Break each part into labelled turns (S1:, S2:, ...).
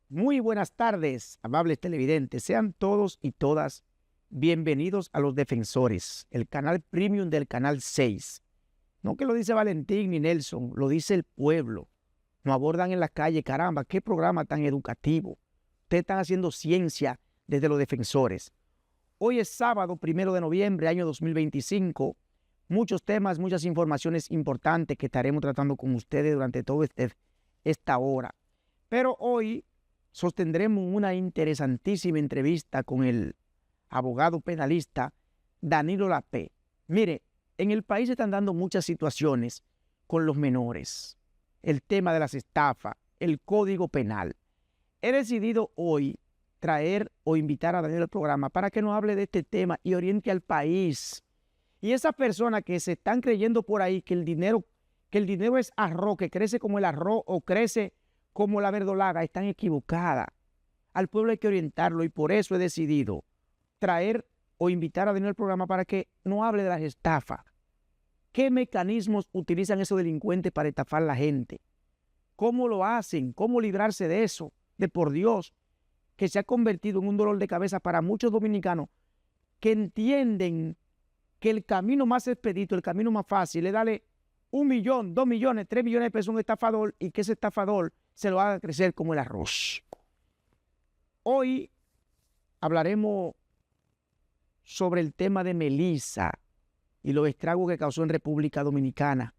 S1: Muy buenas tardes, amables televidentes. Sean todos y todas bienvenidos a Los Defensores, el canal premium del Canal 6. No que lo dice Valentín ni Nelson, lo dice el pueblo. Nos abordan en la calle, caramba, qué programa tan educativo. Ustedes están haciendo ciencia desde Los Defensores. Hoy es sábado, 1 de noviembre, año 2025. Muchos temas, muchas informaciones importantes que estaremos tratando con ustedes durante toda esta hora. Pero hoy sostendremos una interesantísima entrevista con el abogado penalista Danilo Lapé. Mire, en el país se están dando muchas situaciones con los menores. El tema de las estafas, el código penal. He decidido hoy traer o invitar a Danilo al programa para que nos hable de este tema y oriente al país. Y esas personas que se están creyendo por ahí que el dinero es arroz, que crece como el arroz o crece como la verdolaga, están equivocadas. Al pueblo hay que orientarlo y por eso he decidido traer o invitar a Danilo al programa para que nos hable de las estafas. ¿Qué mecanismos utilizan esos delincuentes para estafar a la gente? ¿Cómo lo hacen? ¿Cómo librarse de eso? De por Dios, que se ha convertido en un dolor de cabeza para muchos dominicanos que entienden que el camino más expedito, el camino más fácil es darle 1 millón, 2 millones, 3 millones de pesos a un estafador y que ese estafador se lo haga crecer como el arroz. Hoy hablaremos sobre el tema de Melissa y los estragos que causó en República Dominicana.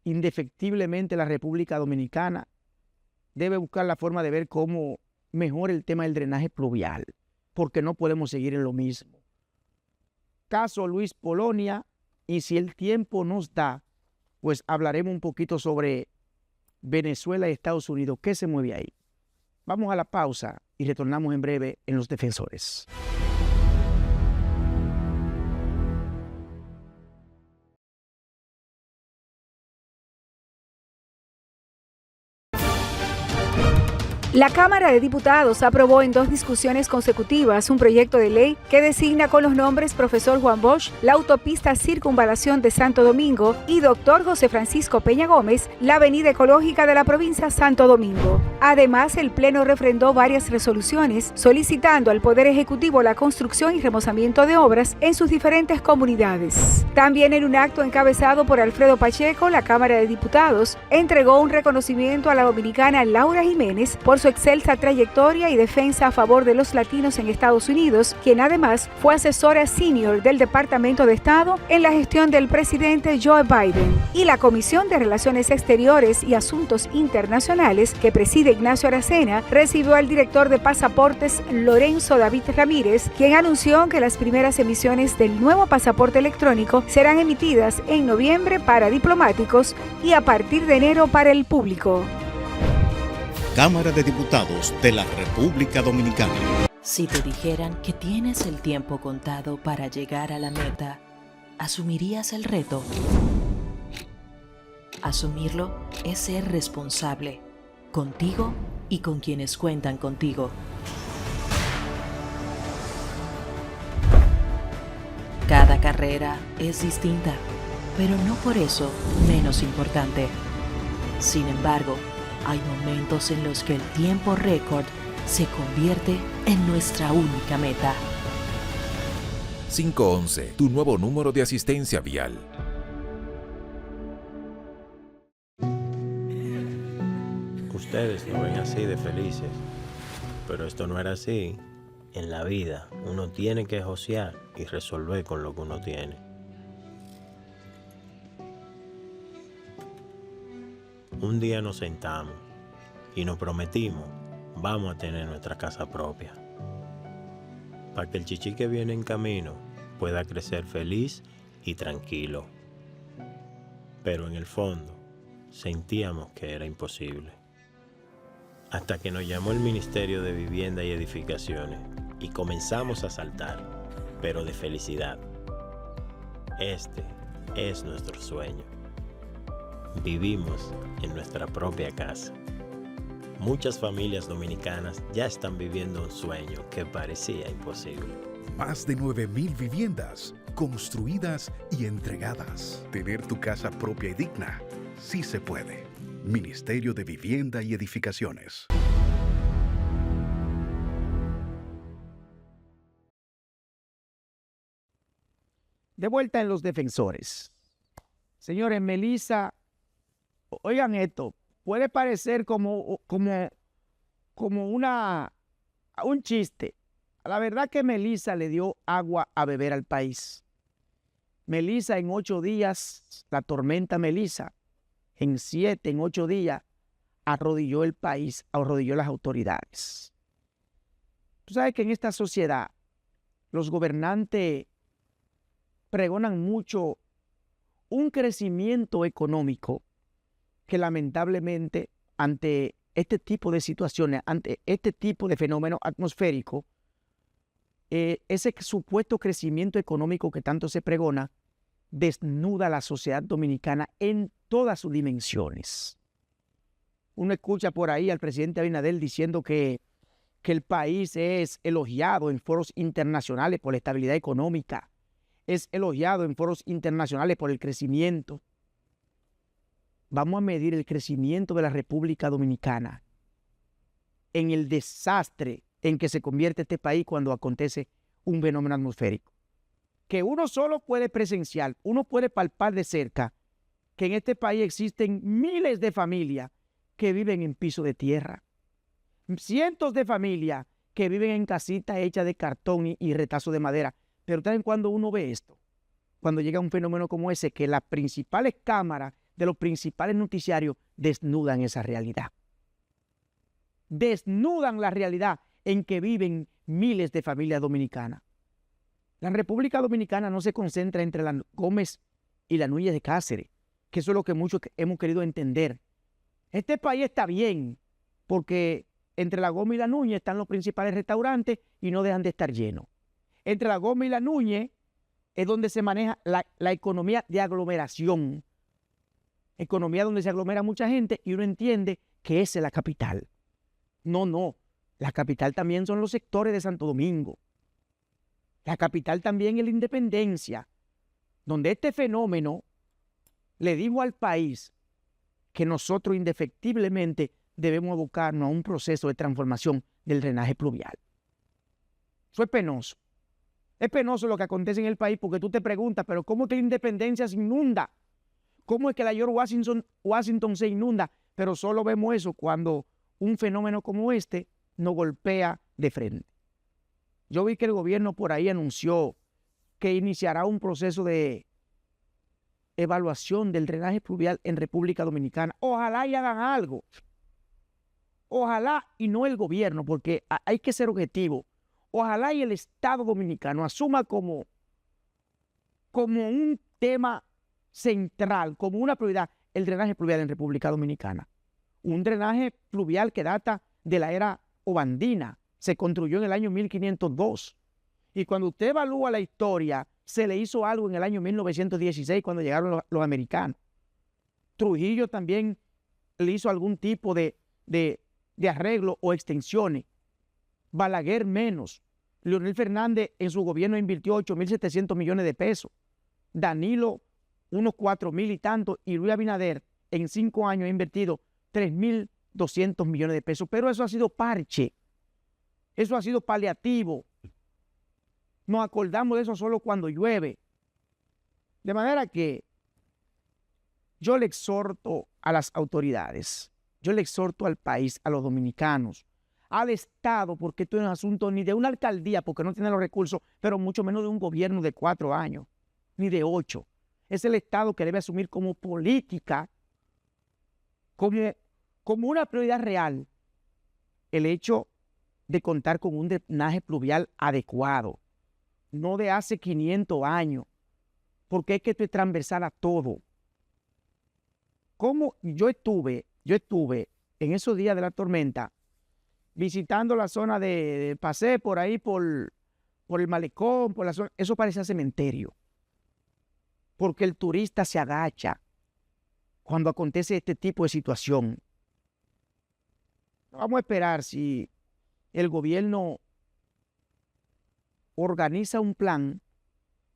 S1: Indefectiblemente la República Dominicana debe buscar la forma de ver cómo mejora el tema del drenaje pluvial, porque no podemos seguir en lo mismo. Caso Luis Polonia, y si el tiempo nos da, pues hablaremos un poquito sobre Venezuela y Estados Unidos. ¿Qué se mueve ahí? Vamos a la pausa y retornamos en breve en Los Defensores.
S2: La Cámara de Diputados aprobó en 2 discusiones consecutivas un proyecto de ley que designa con los nombres Profesor Juan Bosch la autopista Circunvalación de Santo Domingo y Dr. José Francisco Peña Gómez la avenida ecológica de la provincia Santo Domingo. Además, el Pleno refrendó varias resoluciones solicitando al Poder Ejecutivo la construcción y remozamiento de obras en sus diferentes comunidades. También en un acto encabezado por Alfredo Pacheco, la Cámara de Diputados entregó un reconocimiento a la dominicana Laura Jiménez por su excelsa trayectoria y defensa a favor de los latinos en Estados Unidos, quien además fue asesora senior del Departamento de Estado en la gestión del presidente Joe Biden. Y la Comisión de Relaciones Exteriores y Asuntos Internacionales, que preside Ignacio Aracena, recibió al director de pasaportes Lorenzo David Ramírez, quien anunció que las primeras emisiones del nuevo pasaporte electrónico serán emitidas en noviembre para diplomáticos y a partir de enero para el público.
S3: Cámara de Diputados de la República Dominicana.
S4: Si te dijeran que tienes el tiempo contado para llegar a la meta, ¿asumirías el reto? Asumirlo es ser responsable, contigo y con quienes cuentan contigo. Cada carrera es distinta, pero no por eso menos importante. Sin embargo, hay momentos en los que el tiempo récord se convierte en nuestra única meta.
S5: 511, tu nuevo número de asistencia vial.
S6: Ustedes lo ven así de felices, pero esto no era así. En la vida uno tiene que josear y resolver con lo que uno tiene. Un día nos sentamos y nos prometimos, vamos a tener nuestra casa propia, para que el chichi que viene en camino pueda crecer feliz y tranquilo. Pero en el fondo sentíamos que era imposible. Hasta que nos llamó el Ministerio de Vivienda y Edificaciones y comenzamos a saltar, pero de felicidad. Este es nuestro sueño. Vivimos en nuestra propia casa. Muchas familias dominicanas ya están viviendo un sueño que parecía imposible.
S7: Más de 9,000 viviendas construidas y entregadas. Tener tu casa propia y digna, sí se puede. Ministerio de Vivienda y Edificaciones.
S1: De vuelta en los defensores. Señores, Melissa, oigan esto, puede parecer como un chiste. La verdad que Melissa le dio agua a beber al país. Melissa en 8 días, la tormenta Melissa, en 7, en 8 días, arrodilló el país, arrodilló las autoridades. Tú sabes que en esta sociedad los gobernantes pregonan mucho un crecimiento económico que lamentablemente ante este tipo de situaciones, ante este tipo de fenómeno atmosférico, ese supuesto crecimiento económico que tanto se pregona desnuda a la sociedad dominicana en todas sus dimensiones. Uno escucha por ahí al presidente Abinader diciendo que el país es elogiado en foros internacionales por la estabilidad económica, es elogiado en foros internacionales por el crecimiento. Vamos a medir el crecimiento de la República Dominicana en el desastre en que se convierte este país cuando acontece un fenómeno atmosférico. Que uno solo puede presenciar, uno puede palpar de cerca que en este país existen miles de familias que viven en piso de tierra, cientos de familias que viven en casitas hechas de cartón y retazos de madera. Pero ¿saben cuando uno ve esto? Cuando llega un fenómeno como ese, que las principales cámaras de los principales noticiarios desnudan esa realidad. Desnudan la realidad en que viven miles de familias dominicanas. La República Dominicana no se concentra entre la Gómez y la Núñez de Cáceres, que eso es lo que muchos hemos querido entender. Este país está bien, porque entre la Gómez y la Núñez están los principales restaurantes y no dejan de estar llenos. Entre la Gómez y la Núñez es donde se maneja la economía de aglomeración. Economía donde se aglomera mucha gente y uno entiende que esa es la capital. No. La capital también son los sectores de Santo Domingo. La capital también es la Independencia, donde este fenómeno le dijo al país que nosotros indefectiblemente debemos abocarnos a un proceso de transformación del drenaje pluvial. Eso es penoso. Es penoso lo que acontece en el país porque tú te preguntas, pero ¿cómo es que la Independencia se inunda? ¿Cómo es que la George Washington se inunda? Pero solo vemos eso cuando un fenómeno como este nos golpea de frente. Yo vi que el gobierno por ahí anunció que iniciará un proceso de evaluación del drenaje pluvial en República Dominicana. Ojalá y hagan algo. Ojalá y no el gobierno, porque hay que ser objetivo. Ojalá y el Estado Dominicano asuma como un tema central, como una prioridad, el drenaje pluvial en República Dominicana. Un drenaje pluvial que data de la era obandina, se construyó en el año 1502. Y cuando usted evalúa la historia, se le hizo algo en el año 1916 cuando llegaron los americanos. Trujillo también le hizo algún tipo de arreglo o extensiones. Balaguer menos. Leonel Fernández en su gobierno invirtió 8.700 millones de pesos. Danilo unos 4.000 y tantos. Y Luis Abinader en 5 años ha invertido 3.200 millones de pesos. Pero eso ha sido parche. Eso ha sido paliativo. Nos acordamos de eso solo cuando llueve. De manera que yo le exhorto a las autoridades, yo le exhorto al país, a los dominicanos, al Estado, porque esto no es asunto ni de una alcaldía, porque no tiene los recursos, pero mucho menos de un gobierno de 4 años, ni de 8. Es el Estado que debe asumir como política, como una prioridad real, el hecho de contar con un drenaje pluvial adecuado, no de hace 500 años, porque es que esto es transversal a todo. Como yo estuve en esos días de la tormenta, visitando la zona pasé por ahí por el malecón, por la zona, eso parece cementerio, porque el turista se agacha cuando acontece este tipo de situación. Vamos a esperar si el gobierno organiza un plan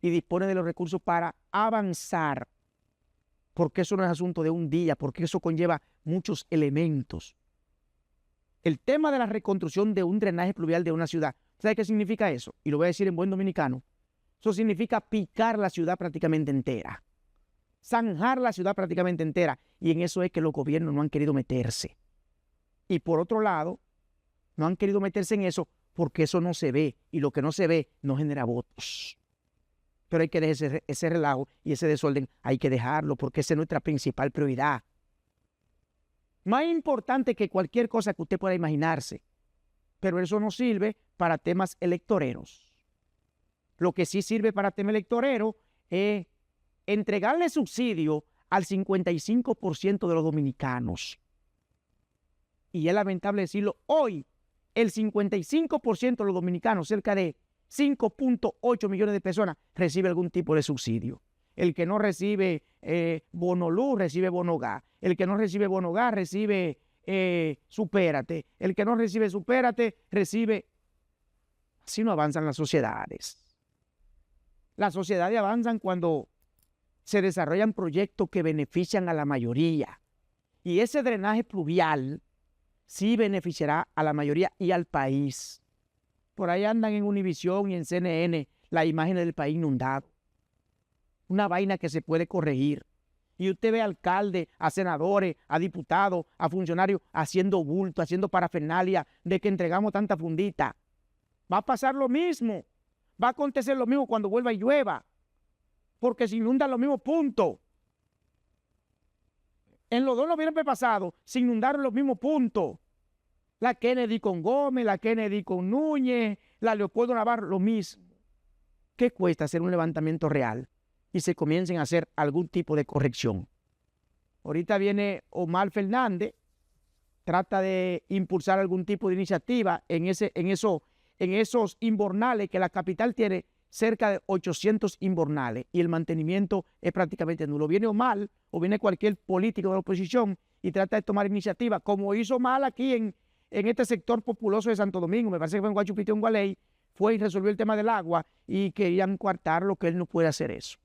S1: y dispone de los recursos para avanzar, porque eso no es asunto de un día, porque eso conlleva muchos elementos. El tema de la reconstrucción de un drenaje pluvial de una ciudad, ¿sabe qué significa eso? Y lo voy a decir en buen dominicano. Eso significa picar la ciudad prácticamente entera, zanjar la ciudad prácticamente entera. Y en eso es que los gobiernos no han querido meterse. Y por otro lado, no han querido meterse en eso porque eso no se ve. Y lo que no se ve no genera votos. Pero hay que dejar ese relajo y ese desorden, hay que dejarlo porque esa es nuestra principal prioridad. Más importante que cualquier cosa que usted pueda imaginarse. Pero eso no sirve para temas electoreros. Lo que sí sirve para temas electoreros es entregarle subsidio al 55% de los dominicanos. Y es lamentable decirlo, hoy el 55% de los dominicanos, cerca de 5.8 millones de personas, recibe algún tipo de subsidio. El que no recibe bono luz, recibe bono gas. El que no recibe bono gas, recibe supérate. El que no recibe supérate, recibe... Así no avanzan las sociedades. Las sociedades avanzan cuando se desarrollan proyectos que benefician a la mayoría. Y ese drenaje pluvial sí beneficiará a la mayoría y al país. Por ahí andan en Univisión y en CNN las imágenes del país inundado. Una vaina que se puede corregir. Y usted ve a alcaldes, a senadores, a diputados, a funcionarios haciendo bulto, haciendo parafernalia de que entregamos tanta fundita. Va a pasar lo mismo. Va a acontecer lo mismo cuando vuelva y llueva. Porque se inundan los mismos puntos. En los dos noviembre pasados se inundaron los mismos puntos. La Kennedy con Gómez, la Kennedy con Núñez, la Leopoldo Navarro, lo mismo. ¿Qué cuesta hacer un levantamiento real y se comiencen a hacer algún tipo de corrección? Ahorita viene Omar Fernández, trata de impulsar algún tipo de iniciativa en esos invernales, que la capital tiene cerca de 800 invernales y el mantenimiento es prácticamente nulo. Viene Omar o viene cualquier político de la oposición y trata de tomar iniciativa, como hizo Omar aquí en este sector populoso de Santo Domingo. Me parece que fue en Guachupita, en Gualey, fue y resolvió el tema del agua y querían coartarlo, que él no puede hacer eso.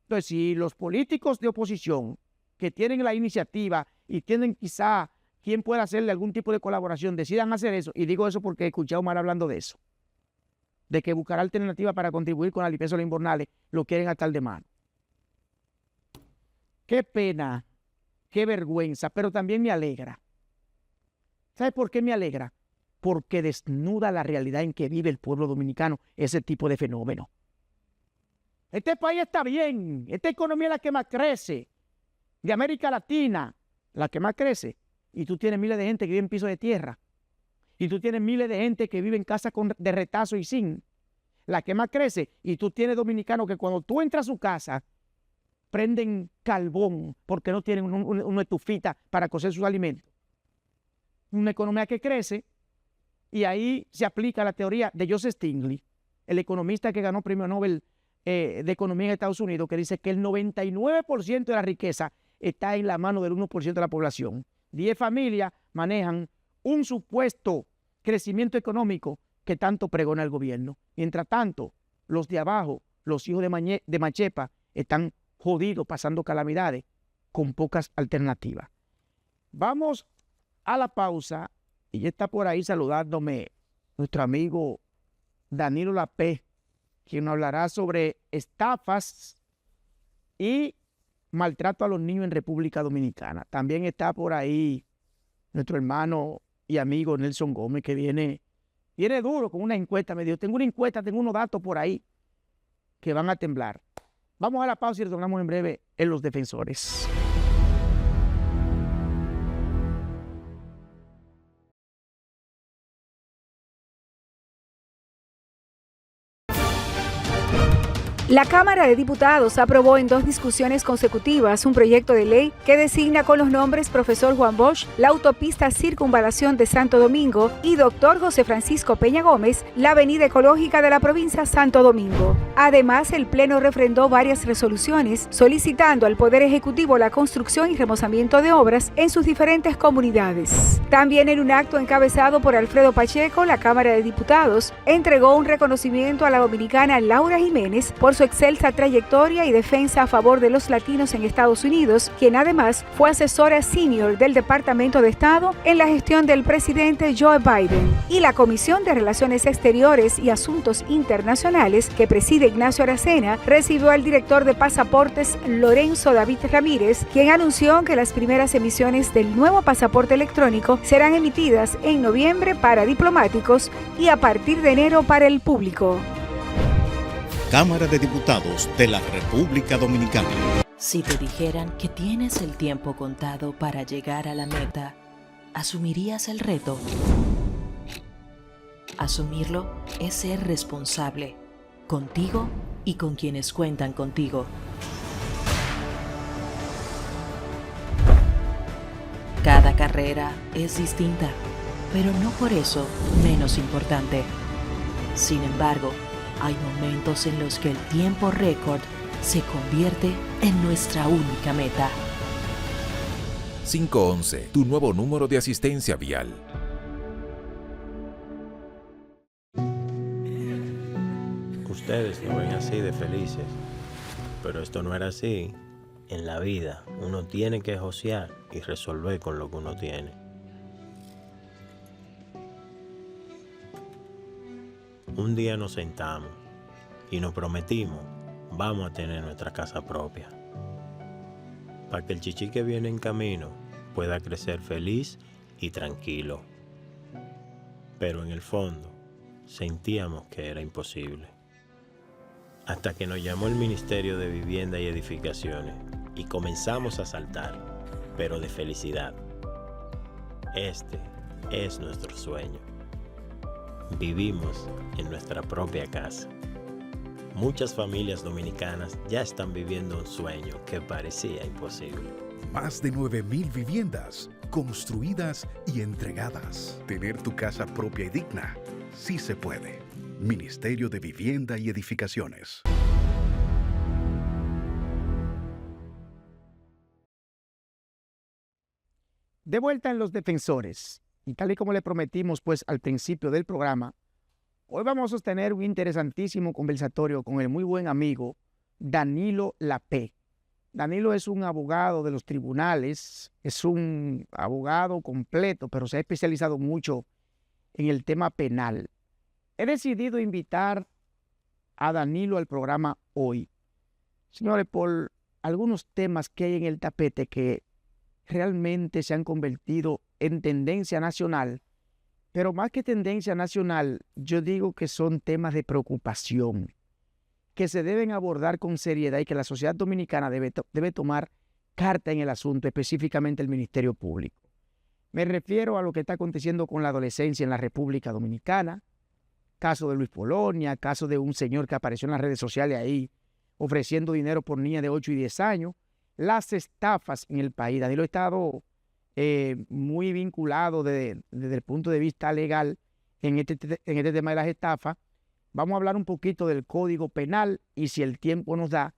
S1: Entonces, si los políticos de oposición que tienen la iniciativa y tienen quizá quien pueda hacerle algún tipo de colaboración, decidan hacer eso, y digo eso porque escuché a Omar hablando de eso, de que buscar alternativas para contribuir con la limpieza de los invernales, lo quieren atar de mano. Qué pena, qué vergüenza, pero también me alegra. ¿Sabe por qué me alegra? Porque desnuda la realidad en que vive el pueblo dominicano ese tipo de fenómeno. Este país está bien, esta economía es la que más crece, de América Latina, la que más crece, y tú tienes miles de gente que vive en pisos de tierra, y tú tienes miles de gente que vive en casas de retazo y zinc, la que más crece, y tú tienes dominicanos que cuando tú entras a su casa, prenden carbón porque no tienen una estufita para cocer sus alimentos. Una economía que crece, y ahí se aplica la teoría de Joseph Stiglitz, el economista que ganó premio Nobel de Economía en Estados Unidos, que dice que el 99% de la riqueza está en la mano del 1% de la población. 10 familias manejan un supuesto crecimiento económico que tanto pregona el gobierno. Mientras tanto, los de abajo, los hijos de Machepa, están jodidos, pasando calamidades, con pocas alternativas. Vamos a la pausa, y ya está por ahí saludándome nuestro amigo Danilo Lapé, quien nos hablará sobre estafas y maltrato a los niños en República Dominicana. También está por ahí nuestro hermano y amigo Nelson Gómez, que viene duro con una encuesta. Me dijo, tengo una encuesta, tengo unos datos por ahí que van a temblar. Vamos a la pausa y retornamos en breve en Los Defensores.
S2: La Cámara de Diputados aprobó en 2 discusiones consecutivas un proyecto de ley que designa con los nombres Profesor Juan Bosch la autopista Circunvalación de Santo Domingo y Dr. José Francisco Peña Gómez la avenida ecológica de la provincia Santo Domingo. Además, el Pleno refrendó varias resoluciones solicitando al Poder Ejecutivo la construcción y remozamiento de obras en sus diferentes comunidades. También en un acto encabezado por Alfredo Pacheco, la Cámara de Diputados entregó un reconocimiento a la dominicana Laura Jiménez por su excelsa trayectoria y defensa a favor de los latinos en Estados Unidos, quien además fue asesora senior del Departamento de Estado en la gestión del presidente Joe Biden. Y la Comisión de Relaciones Exteriores y Asuntos Internacionales, que preside Ignacio Aracena, recibió al director de pasaportes Lorenzo David Ramírez, quien anunció que las primeras emisiones del nuevo pasaporte electrónico serán emitidas en noviembre para diplomáticos y a partir de enero para el público.
S3: Cámara de Diputados de la República Dominicana.
S4: Si te dijeran que tienes el tiempo contado para llegar a la meta, ¿asumirías el reto? Asumirlo es ser responsable, contigo y con quienes cuentan contigo. Cada carrera es distinta, pero no por eso menos importante. Sin embargo, hay momentos en los que el tiempo récord se convierte en nuestra única meta.
S5: 511, tu nuevo número de asistencia vial.
S6: Ustedes lo ven así de felices, pero esto no era así. En la vida uno tiene que josear y resolver con lo que uno tiene. Un día nos sentamos y nos prometimos, vamos a tener nuestra casa propia, para que el chichi que viene en camino pueda crecer feliz y tranquilo. Pero en el fondo sentíamos que era imposible. Hasta que nos llamó el Ministerio de Vivienda y Edificaciones y comenzamos a saltar, pero de felicidad. Este es nuestro sueño. Vivimos en nuestra propia casa. Muchas familias dominicanas ya están viviendo un sueño que parecía imposible.
S7: Más de 9.000 viviendas construidas y entregadas. Tener tu casa propia y digna, sí se puede. Ministerio de Vivienda y Edificaciones.
S1: De vuelta en Los Defensores, y tal y como le prometimos pues al principio del programa, hoy vamos a sostener un interesantísimo conversatorio con el muy buen amigo Danilo Lapé. Danilo es un abogado de los tribunales, es un abogado completo, pero se ha especializado mucho en el tema penal. He decidido invitar a Danilo al programa hoy, señores, por algunos temas que hay en el tapete que realmente se han convertido en tendencia nacional, pero más que tendencia nacional, yo digo que son temas de preocupación, que se deben abordar con seriedad y que la sociedad dominicana debe tomar carta en el asunto, específicamente el Ministerio Público. Me refiero a lo que está aconteciendo con la adolescencia en la República Dominicana, caso de Luis Polonia, caso de un señor que apareció en las redes sociales ahí ofreciendo dinero por niñas de 8 y 10 años, las estafas en el país. Danilo ha estado muy vinculado desde el punto de vista legal en este tema de las estafas. Vamos a hablar un poquito del Código Penal y, si el tiempo nos da,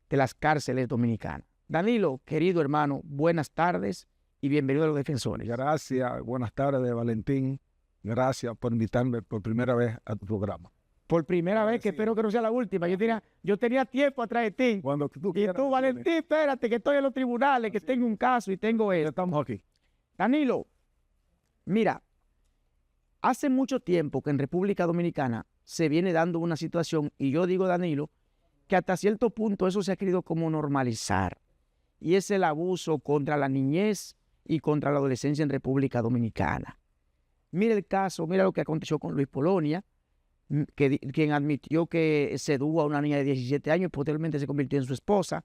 S1: de las cárceles dominicanas. Danilo, querido hermano, buenas tardes y bienvenido a Los Defensores.
S8: Gracias, buenas tardes, Valentín. Gracias por invitarme por primera vez a tu programa.
S1: Por primera vez, que espero que no sea la última. Yo tenía tiempo atrás de ti.
S8: Cuando tú quieras.
S1: Y tú, Valentín, espérate, que estoy en los tribunales, que tengo un caso y tengo esto.
S8: Estamos aquí.
S1: Danilo, mira, hace mucho tiempo que en República Dominicana se viene dando una situación, y yo digo, Danilo, que hasta cierto punto eso se ha querido como normalizar, y es el abuso contra la niñez y contra la adolescencia en República Dominicana. Mira el caso, mira lo que aconteció con Luis Polonia, quien admitió que sedujo a una niña de 17 años y posteriormente se convirtió en su esposa,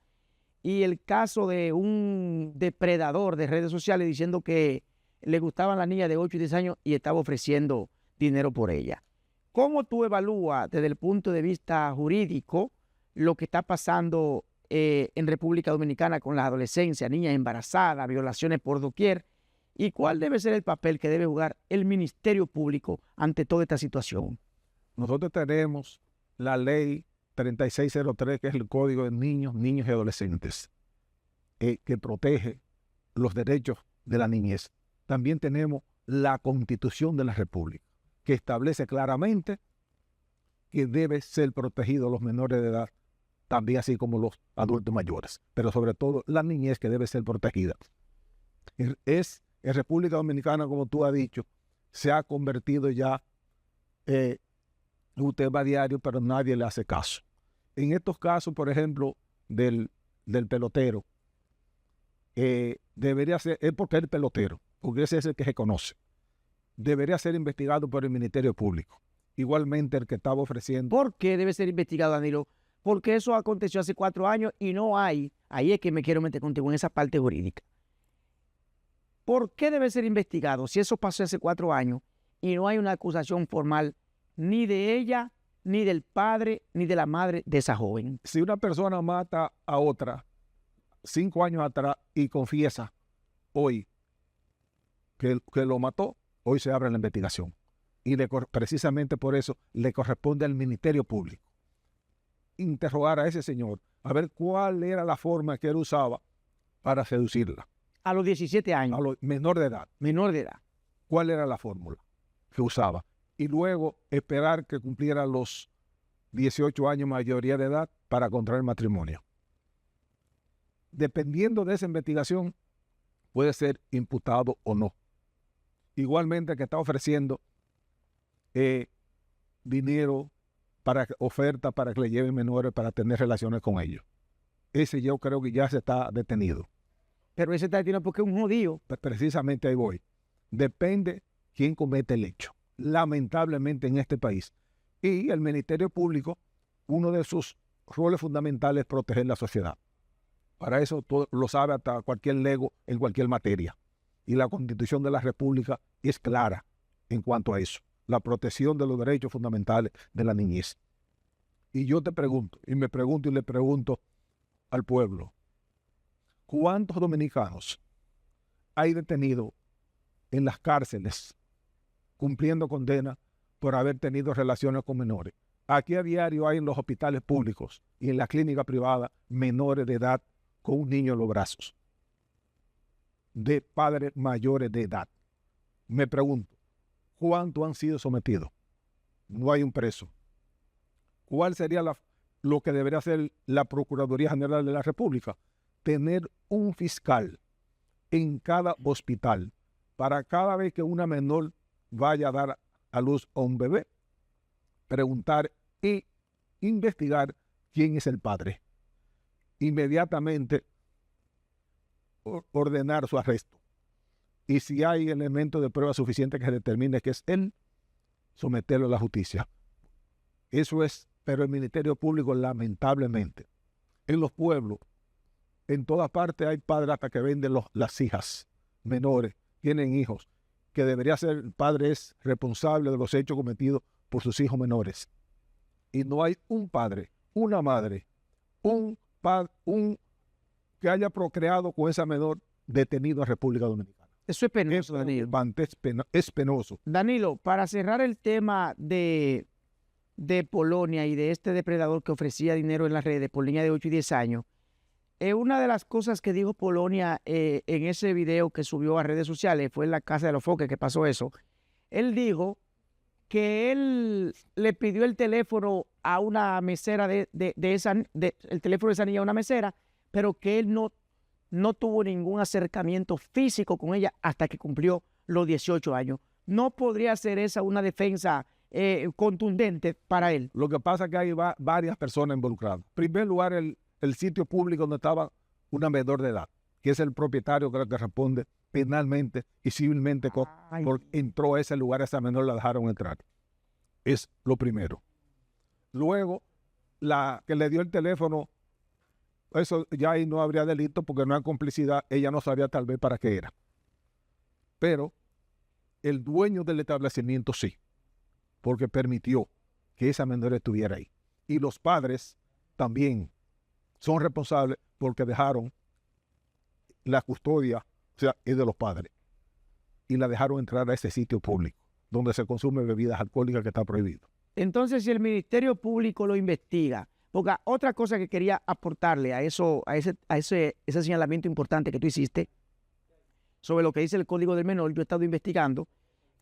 S1: y el caso de un depredador de redes sociales diciendo que le gustaban las niñas de 8 y 10 años y estaba ofreciendo dinero por ella. ¿Cómo tú evalúas desde el punto de vista jurídico lo que está pasando en República Dominicana con la adolescencia, niñas embarazadas, violaciones por doquier? ¿Y cuál debe ser el papel que debe jugar el Ministerio Público ante toda esta situación?
S8: Nosotros tenemos la ley 3603, que es el Código de Niños y Adolescentes, que protege los derechos de la niñez. También tenemos la Constitución de la República, que establece claramente que deben ser protegidos los menores de edad también así como los adultos mayores, pero sobre todo la niñez que debe ser protegida. En República Dominicana, como tú has dicho, se ha convertido ya un tema diario, pero nadie le hace caso. En estos casos, por ejemplo, del pelotero, debería ser, es porque es el pelotero, porque ese es el que se conoce. Debería ser investigado por el Ministerio Público. Igualmente el que estaba ofreciendo.
S1: ¿Por qué debe ser investigado, Danilo? Porque eso aconteció hace 4 años y no hay, ahí es que me quiero meter contigo en esa parte jurídica. ¿Por qué debe ser investigado si eso pasó hace 4 años y no hay una acusación formal ni de ella, ni del padre, ni de la madre de esa joven?
S8: Si una persona mata a otra 5 años atrás y confiesa hoy que lo mató, hoy se abre la investigación. Y precisamente por eso le corresponde al Ministerio Público interrogar a ese señor, a ver cuál era la forma que él usaba para seducirla.
S1: A los 17 años.
S8: A los menor de edad.
S1: Menor de edad.
S8: ¿Cuál era la fórmula que usaba? Y luego esperar que cumpliera los 18 años, mayoría de edad, para contraer matrimonio. Dependiendo de esa investigación, puede ser imputado o no. Igualmente que está ofreciendo dinero, oferta para que le lleven menores para tener relaciones con ellos. Ese yo creo que ya se está detenido.
S1: Pero ese está detenido porque es un judío.
S8: Precisamente ahí voy. Depende quién comete el hecho. Lamentablemente en este país. Y el Ministerio Público, uno de sus roles fundamentales es proteger la sociedad. Para eso todo lo sabe hasta cualquier lego en cualquier materia. Y la Constitución de la República es clara en cuanto a eso. La protección de los derechos fundamentales de la niñez. Y yo te pregunto, y me pregunto y le pregunto al pueblo, ¿cuántos dominicanos hay detenidos en las cárceles cumpliendo condena por haber tenido relaciones con menores? Aquí a diario hay en los hospitales públicos y en la clínica privada menores de edad con un niño en los brazos, de padres mayores de edad. Me pregunto, ¿cuántos han sido sometidos? No hay un preso. ¿Cuál sería lo que debería hacer la Procuraduría General de la República? Tener un fiscal en cada hospital para cada vez que una menor vaya a dar a luz a un bebé, preguntar y investigar quién es el padre. Inmediatamente ordenar su arresto. Y si hay elementos de prueba suficiente que determine que es él, someterlo a la justicia. Eso es, pero el Ministerio Público, lamentablemente, en los pueblos, en todas partes hay padres hasta que venden las hijas menores, tienen hijos, que debería ser, el padre es responsable de los hechos cometidos por sus hijos menores. Y no hay un padre, una madre, un que haya procreado con esa menor detenido en República Dominicana.
S1: Eso es penoso, Danilo.
S8: Es penoso.
S1: Danilo, para cerrar el tema de Polonia y de este depredador que ofrecía dinero en las redes por niña de 8 y 10 años, una de las cosas que dijo Polonia en ese video que subió a redes sociales, fue en la Casa de los Foques que pasó eso, él dijo que él le pidió el teléfono a una mesera el teléfono de esa niña a una mesera, pero que él no tuvo ningún acercamiento físico con ella hasta que cumplió los 18 años. ¿No podría ser esa una defensa contundente para él?
S8: Lo que pasa es que hay varias personas involucradas. En primer lugar, el sitio público donde estaba una menor de edad, que es el propietario, creo que responde penalmente y civilmente porque entró a ese lugar, a esa menor la dejaron entrar. Es lo primero. Luego, la que le dio el teléfono, eso ya ahí no habría delito porque no hay complicidad, ella no sabía tal vez para qué era. Pero el dueño del establecimiento sí, porque permitió que esa menor estuviera ahí. Y los padres también son responsables porque dejaron la custodia, o sea, es de los padres, y la dejaron entrar a ese sitio público donde se consume bebidas alcohólicas que está prohibido.
S1: Entonces, si el Ministerio Público lo investiga, porque otra cosa que quería aportarle a ese señalamiento importante que tú hiciste sobre lo que dice el Código del Menor, yo he estado investigando,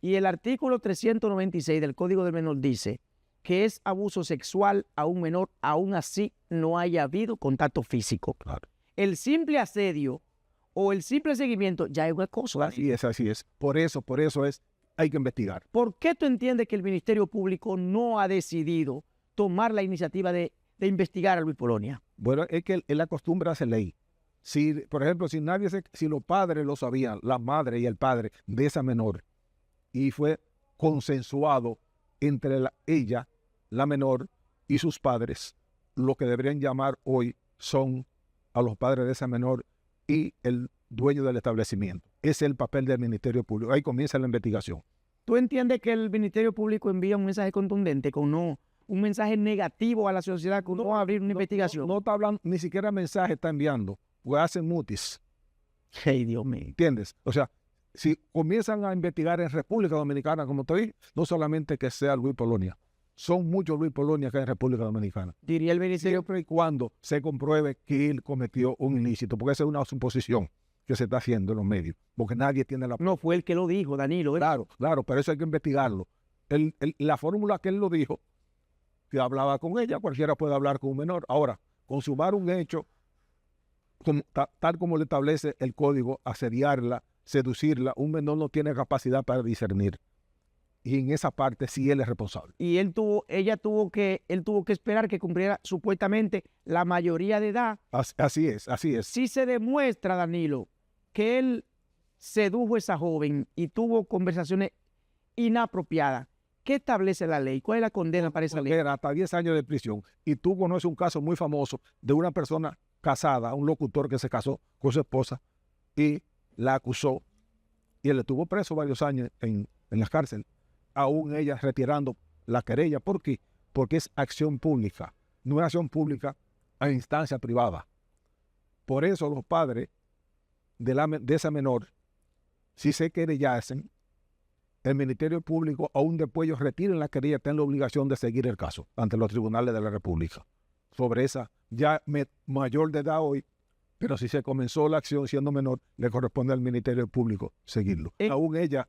S1: y el artículo 396 del Código del Menor dice que es abuso sexual a un menor, aún así no haya habido contacto físico.
S8: Claro.
S1: El simple asedio o el simple seguimiento ya es un acoso.
S8: Así es, así es. Por eso hay que investigar.
S1: ¿Por qué tú entiendes que el Ministerio Público no ha decidido tomar la iniciativa de investigar a Luis Polonia?
S8: Bueno, es que él acostumbra a hacer ley. Si, por ejemplo, si los padres lo sabían, la madre y el padre de esa menor, y fue consensuado entre ella, la menor, y sus padres, lo que deberían llamar hoy son a los padres de esa menor y el dueño del establecimiento. Ese es el papel del Ministerio Público. Ahí comienza la investigación.
S1: ¿Tú entiendes que el Ministerio Público envía un mensaje contundente con un mensaje negativo a la sociedad con no abrir una investigación?
S8: No está hablando, ni siquiera mensaje está enviando, o hacen mutis.
S1: Hey, Dios mío.
S8: ¿Entiendes? O sea, si comienzan a investigar en República Dominicana, como te dije, no solamente que sea Luis Polonia, son muchos Luis Polonia que hay en República Dominicana.
S1: Diría el Ministerio
S8: Siempre y cuando se compruebe que él cometió un ilícito, porque esa es una suposición que se está haciendo en los medios, porque nadie tiene la...
S1: No fue el que lo dijo, Danilo.
S8: Claro, pero eso hay que investigarlo. La fórmula que él lo dijo, que hablaba con ella, cualquiera puede hablar con un menor. Ahora, consumar un hecho, tal como lo establece el código, asediarla, seducirla, un menor no tiene capacidad para discernir. Y en esa parte sí él es responsable.
S1: Y él tuvo que esperar que cumpliera supuestamente la mayoría de edad.
S8: Así es.
S1: Si se demuestra, Danilo, que él sedujo a esa joven y tuvo conversaciones inapropiadas, ¿qué establece la ley? ¿Cuál es la condena para esa ley?
S8: Era hasta 10 años de prisión. Y tú conoces un caso muy famoso de una persona casada, un locutor que se casó con su esposa y la acusó. Y él estuvo preso varios años en la cárcel. Aún ella retirando la querella. ¿Por qué? Porque es acción pública. No es acción pública a instancia privada. Por eso los padres de esa menor, si se querellasen, el Ministerio Público, aún después ellos retiren la querella, tienen la obligación de seguir el caso ante los tribunales de la República. Sobre esa, ya mayor de edad hoy, pero si se comenzó la acción siendo menor, le corresponde al Ministerio Público seguirlo. Aún ella,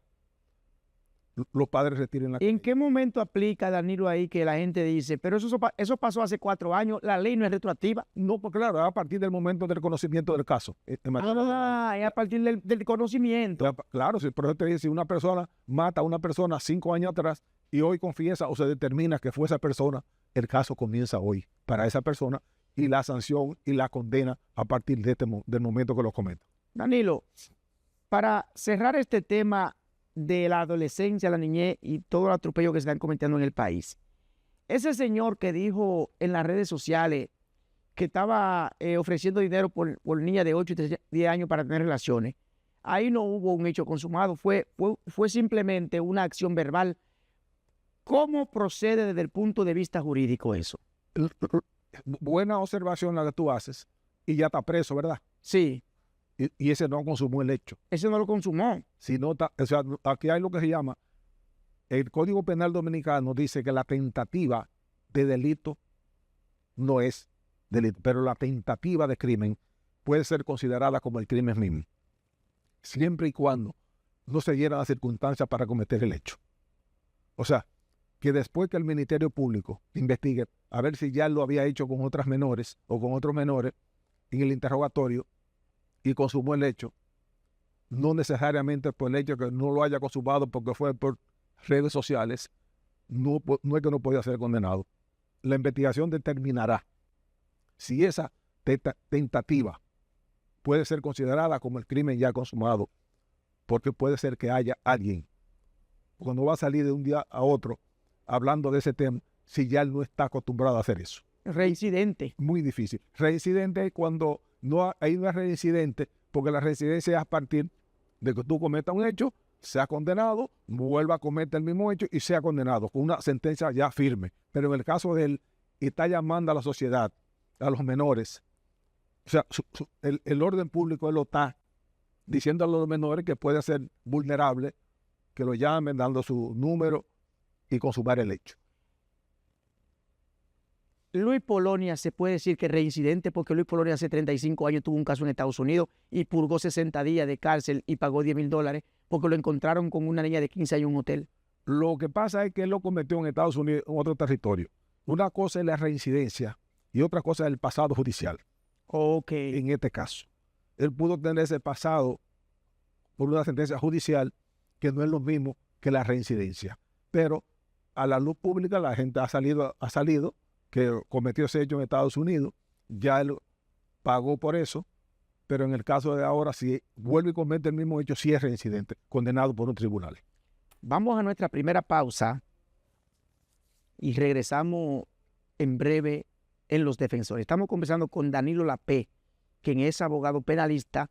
S8: los padres retiren la querella.
S1: ¿En qué momento aplica, Danilo, ahí que la gente dice, pero eso pasó hace 4 años, la ley no es retroactiva?
S8: No, pues claro, a partir del momento del conocimiento del caso.
S1: Es a partir del conocimiento.
S8: Claro, por eso te dice, si una persona mata a una persona 5 años atrás y hoy confiesa o se determina que fue esa persona, el caso comienza hoy para esa persona y la sanción y la condena a partir del momento que lo cometa.
S1: Danilo, para cerrar este tema de la adolescencia, la niñez y todo el atropello que se están cometiendo en el país. Ese señor que dijo en las redes sociales que estaba ofreciendo dinero por niña de 8 y 10 años para tener relaciones, ahí no hubo un hecho consumado, fue simplemente una acción verbal. ¿Cómo procede desde el punto de vista jurídico eso?
S8: Buena observación la que tú haces, y ya está preso, ¿verdad?
S1: Sí.
S8: Y ese no consumó el hecho.
S1: Ese no lo consumó.
S8: O sea, aquí hay lo que se llama, el Código Penal Dominicano dice que la tentativa de delito no es delito, pero la tentativa de crimen puede ser considerada como el crimen mismo, siempre y cuando no se dieran las circunstancias para cometer el hecho. O sea, que después que el Ministerio Público investigue a ver si ya lo había hecho con otras menores o con otros menores en el interrogatorio y consumó el hecho, no necesariamente por el hecho que no lo haya consumado porque fue por redes sociales, no es que no podía ser condenado. La investigación determinará si esa tentativa puede ser considerada como el crimen ya consumado, porque puede ser que haya alguien, cuando va a salir de un día a otro hablando de ese tema, si ya él no está acostumbrado a hacer eso.
S1: Reincidente.
S8: Muy difícil. Reincidente es cuando ahí no es reincidente, porque la reincidencia es a partir de que tú cometas un hecho, sea condenado, vuelva a cometer el mismo hecho y sea condenado con una sentencia ya firme. Pero en el caso de él, está llamando a la sociedad, a los menores, o sea, el orden público él lo está diciendo a los menores que puede ser vulnerable, que lo llamen dando su número y consumar el hecho.
S1: Luis Polonia se puede decir que es reincidente porque Luis Polonia hace 35 años tuvo un caso en Estados Unidos y purgó 60 días de cárcel y pagó $10,000 porque lo encontraron con una niña de 15 años en un hotel.
S8: Lo que pasa es que él lo cometió en Estados Unidos, en otro territorio. Una cosa es la reincidencia y otra cosa es el pasado judicial.
S1: Ok.
S8: En este caso, él pudo tener ese pasado por una sentencia judicial que no es lo mismo que la reincidencia. Pero a la luz pública la gente ha salido que cometió ese hecho en Estados Unidos, ya él pagó por eso, pero en el caso de ahora, si vuelve y comete el mismo hecho, sí es reincidente, condenado por un tribunal.
S1: Vamos a nuestra primera pausa y regresamos en breve en Los Defensores. Estamos conversando con Danilo Lapé, quien es abogado penalista,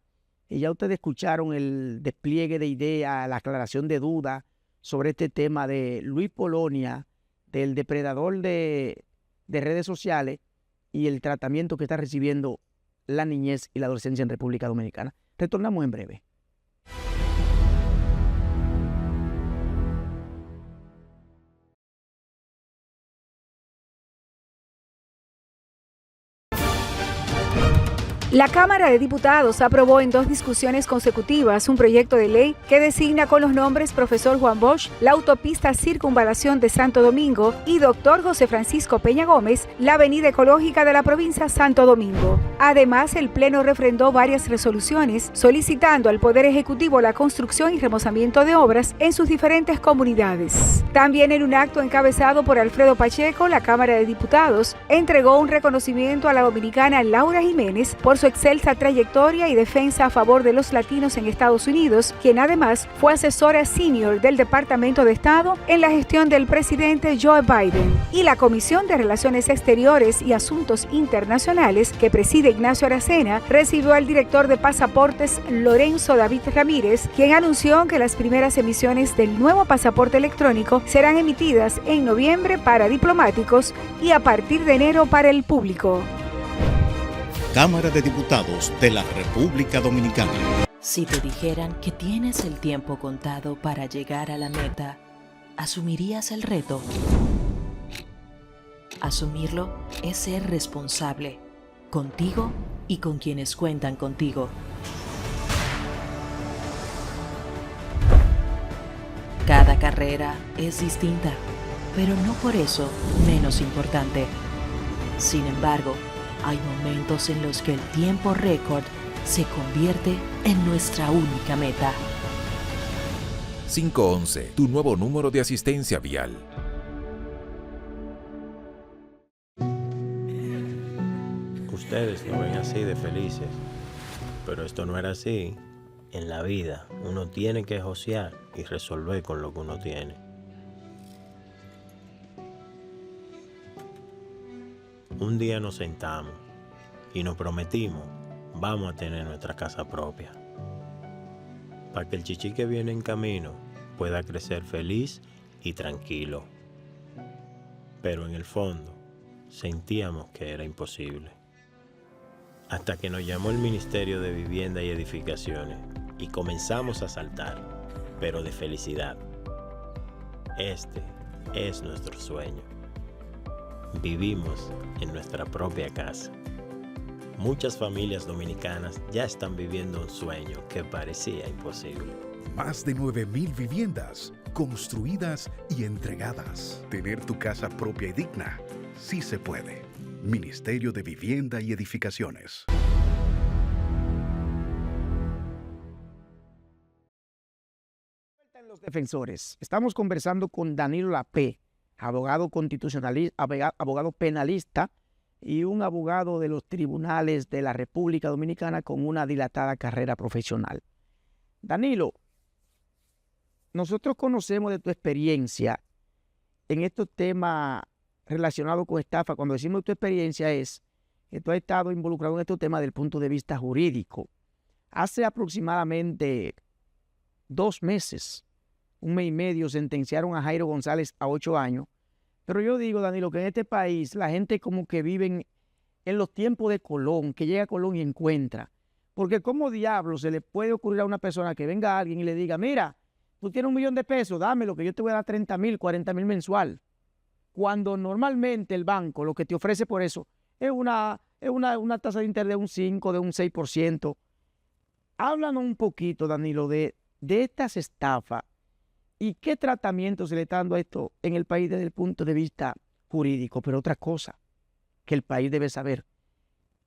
S1: y ya ustedes escucharon el despliegue de ideas, la aclaración de dudas sobre este tema de Luis Polonia, del depredador de redes sociales y el tratamiento que está recibiendo la niñez y la adolescencia en República Dominicana. Retornamos en breve.
S2: La Cámara de Diputados aprobó en 2 discusiones consecutivas un proyecto de ley que designa con los nombres Profesor Juan Bosch la autopista Circunvalación de Santo Domingo y Dr. José Francisco Peña Gómez la avenida ecológica de la provincia Santo Domingo. Además, el Pleno refrendó varias resoluciones solicitando al Poder Ejecutivo la construcción y remozamiento de obras en sus diferentes comunidades. También en un acto encabezado por Alfredo Pacheco, la Cámara de Diputados entregó un reconocimiento a la dominicana Laura Jiménez por su excelsa trayectoria y defensa a favor de los latinos en Estados Unidos, quien además fue asesora senior del Departamento de Estado en la gestión del presidente Joe Biden. Y la Comisión de Relaciones Exteriores y Asuntos Internacionales, que preside Ignacio Aracena, recibió al director de pasaportes Lorenzo David Ramírez, quien anunció que las primeras emisiones del nuevo pasaporte electrónico serán emitidas en noviembre para diplomáticos y a partir de enero para el público.
S3: Cámara de Diputados de la República Dominicana.
S4: Si te dijeran que tienes el tiempo contado para llegar a la meta, ¿asumirías el reto? Asumirlo es ser responsable, contigo y con quienes cuentan contigo. Cada carrera es distinta, pero no por eso menos importante. Sin embargo, hay momentos en los que el tiempo récord se convierte en nuestra única meta.
S5: 511, tu nuevo número de asistencia vial.
S6: Ustedes lo ven así de felices, pero esto no era así. En la vida uno tiene que josear y resolver con lo que uno tiene. Un día nos sentamos y nos prometimos, vamos a tener nuestra casa propia, para que el chichi que viene en camino pueda crecer feliz y tranquilo. Pero en el fondo sentíamos que era imposible. Hasta que nos llamó el Ministerio de Vivienda y Edificaciones y comenzamos a saltar, pero de felicidad. Este es nuestro sueño. Vivimos en nuestra propia casa. Muchas familias dominicanas ya están viviendo un sueño que parecía imposible.
S7: Más de 9,000 viviendas construidas y entregadas. Tener tu casa propia y digna, sí se puede. Ministerio de Vivienda y Edificaciones.
S1: En Los Defensores, estamos conversando con Danilo Lapé, abogado constitucionalista, abogado penalista y un abogado de los tribunales de la República Dominicana con una dilatada carrera profesional. Danilo, nosotros conocemos de tu experiencia en estos temas relacionados con estafa. Cuando decimos tu experiencia es que tú has estado involucrado en estos temas desde el punto de vista jurídico. Hace aproximadamente 2 meses, 1 mes y medio, sentenciaron a Jairo González a 8 años. Pero yo digo, Danilo, que en este país la gente como que vive en los tiempos de Colón, que llega a Colón y encuentra. Porque ¿cómo diablos se le puede ocurrir a una persona que venga a alguien y le diga, mira, tú tienes 1 millón de pesos, dámelo, que yo te voy a dar 30,000, 40,000 mensual? Cuando normalmente el banco lo que te ofrece por eso es una tasa de interés de un 5, de un 6%. Háblanos un poquito, Danilo, de estas estafas ¿Y qué tratamiento se le está dando a esto en el país desde el punto de vista jurídico? Pero otra cosa que el país debe saber.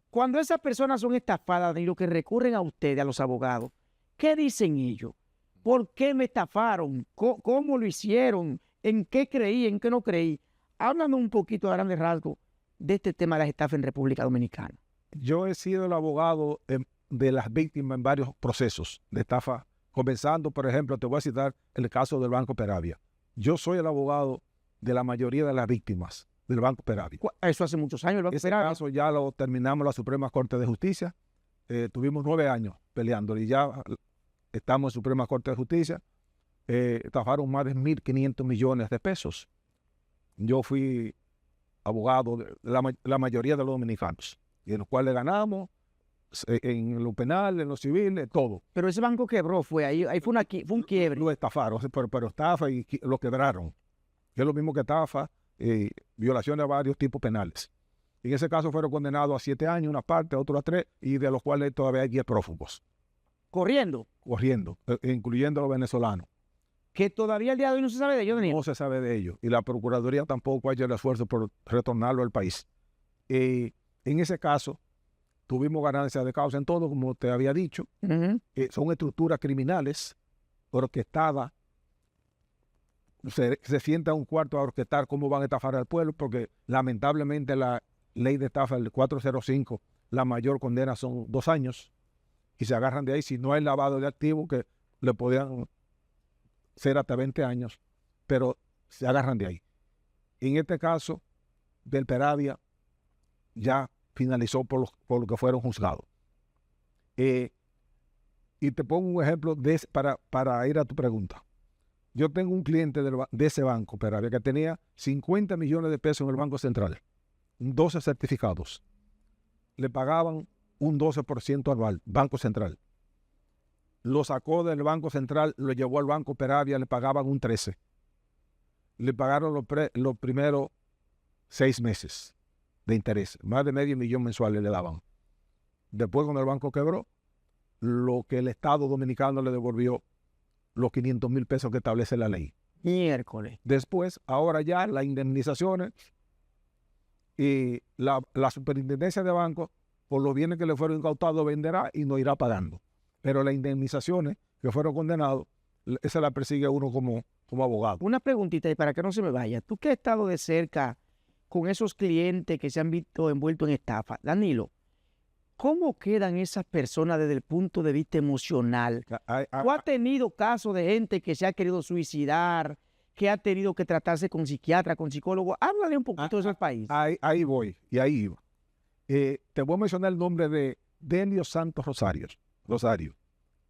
S1: Cuando esas personas son estafadas y lo que recurren a ustedes, a los abogados, ¿qué dicen ellos? ¿Por qué me estafaron? ¿Cómo lo hicieron? ¿En qué creí? ¿En qué no creí? Háblanos un poquito a grandes rasgos de este tema de las estafas en República Dominicana.
S8: Yo he sido el abogado de las víctimas en varios procesos de estafa, comenzando, por ejemplo, te voy a citar el caso del Banco Peravia. Yo soy el abogado de la mayoría de las víctimas del Banco Peravia.
S1: Eso hace muchos años. El Banco
S8: Ese
S1: Peravia.
S8: caso ya lo terminamos en la Suprema Corte de Justicia. Tuvimos 9 años peleando y ya estamos en Suprema Corte de Justicia. Estafaron más de 1.500 millones de pesos. Yo fui abogado de la mayoría de los dominicanos, y en los cuales ganamos en lo penal, en lo civil, todo.
S1: Pero ese banco quebró, ahí fue un quiebre.
S8: Lo estafaron, pero estafa y lo quebraron. Que es lo mismo que estafa, violaciones a varios tipos penales. En ese caso fueron condenados a 7 años, una parte, otros a 3, y de los cuales todavía hay 10 prófugos.
S1: Corriendo,
S8: incluyendo los venezolanos.
S1: que todavía el día de hoy no se sabe de ellos, Daniel.
S8: No se sabe de ellos. Y la Procuraduría tampoco ha hecho el esfuerzo por retornarlo al país. En ese caso, tuvimos ganancias de causa en todo, como te había dicho. Son estructuras criminales orquestadas. Se sienta un cuarto a orquestar cómo van a estafar al pueblo, porque lamentablemente la ley de estafa, el 405, la mayor condena son 2 años. Y se agarran de ahí. Si no hay lavado de activos, que le podían ser hasta 20 años, pero se agarran de ahí. En este caso del Peravia ya finalizó por lo que fueron juzgados. Y te pongo un ejemplo para ir a tu pregunta. Yo tengo un cliente de ese banco, Peravia, que tenía 50 millones de pesos en el Banco Central, 12 certificados. Le pagaban un 12% anual, Banco Central. Lo sacó del Banco Central, lo llevó al Banco Peravia, le pagaban un 13%. Le pagaron los primeros 6 meses de interés, más de $500,000 mensuales le daban. Después, cuando el banco quebró, lo que el Estado Dominicano le devolvió, los 500,000 pesos que establece la ley.
S1: Miércoles.
S8: Después, ahora ya las indemnizaciones y la superintendencia de bancos, por los bienes que le fueron incautados, venderá y no irá pagando. Pero las indemnizaciones que fueron condenados, esa la persigue uno como abogado.
S1: Una preguntita y para que no se me vaya. Tú que has estado de cerca con esos clientes que se han visto envueltos en estafa, Danilo, ¿cómo quedan esas personas desde el punto de vista emocional? ¿Tú has tenido casos de gente que se ha querido suicidar, que ha tenido que tratarse con psiquiatra, con psicólogo? Háblale un poquito de esos países.
S8: Ahí voy, y ahí iba. Te voy a mencionar el nombre de Delio Santos Rosario,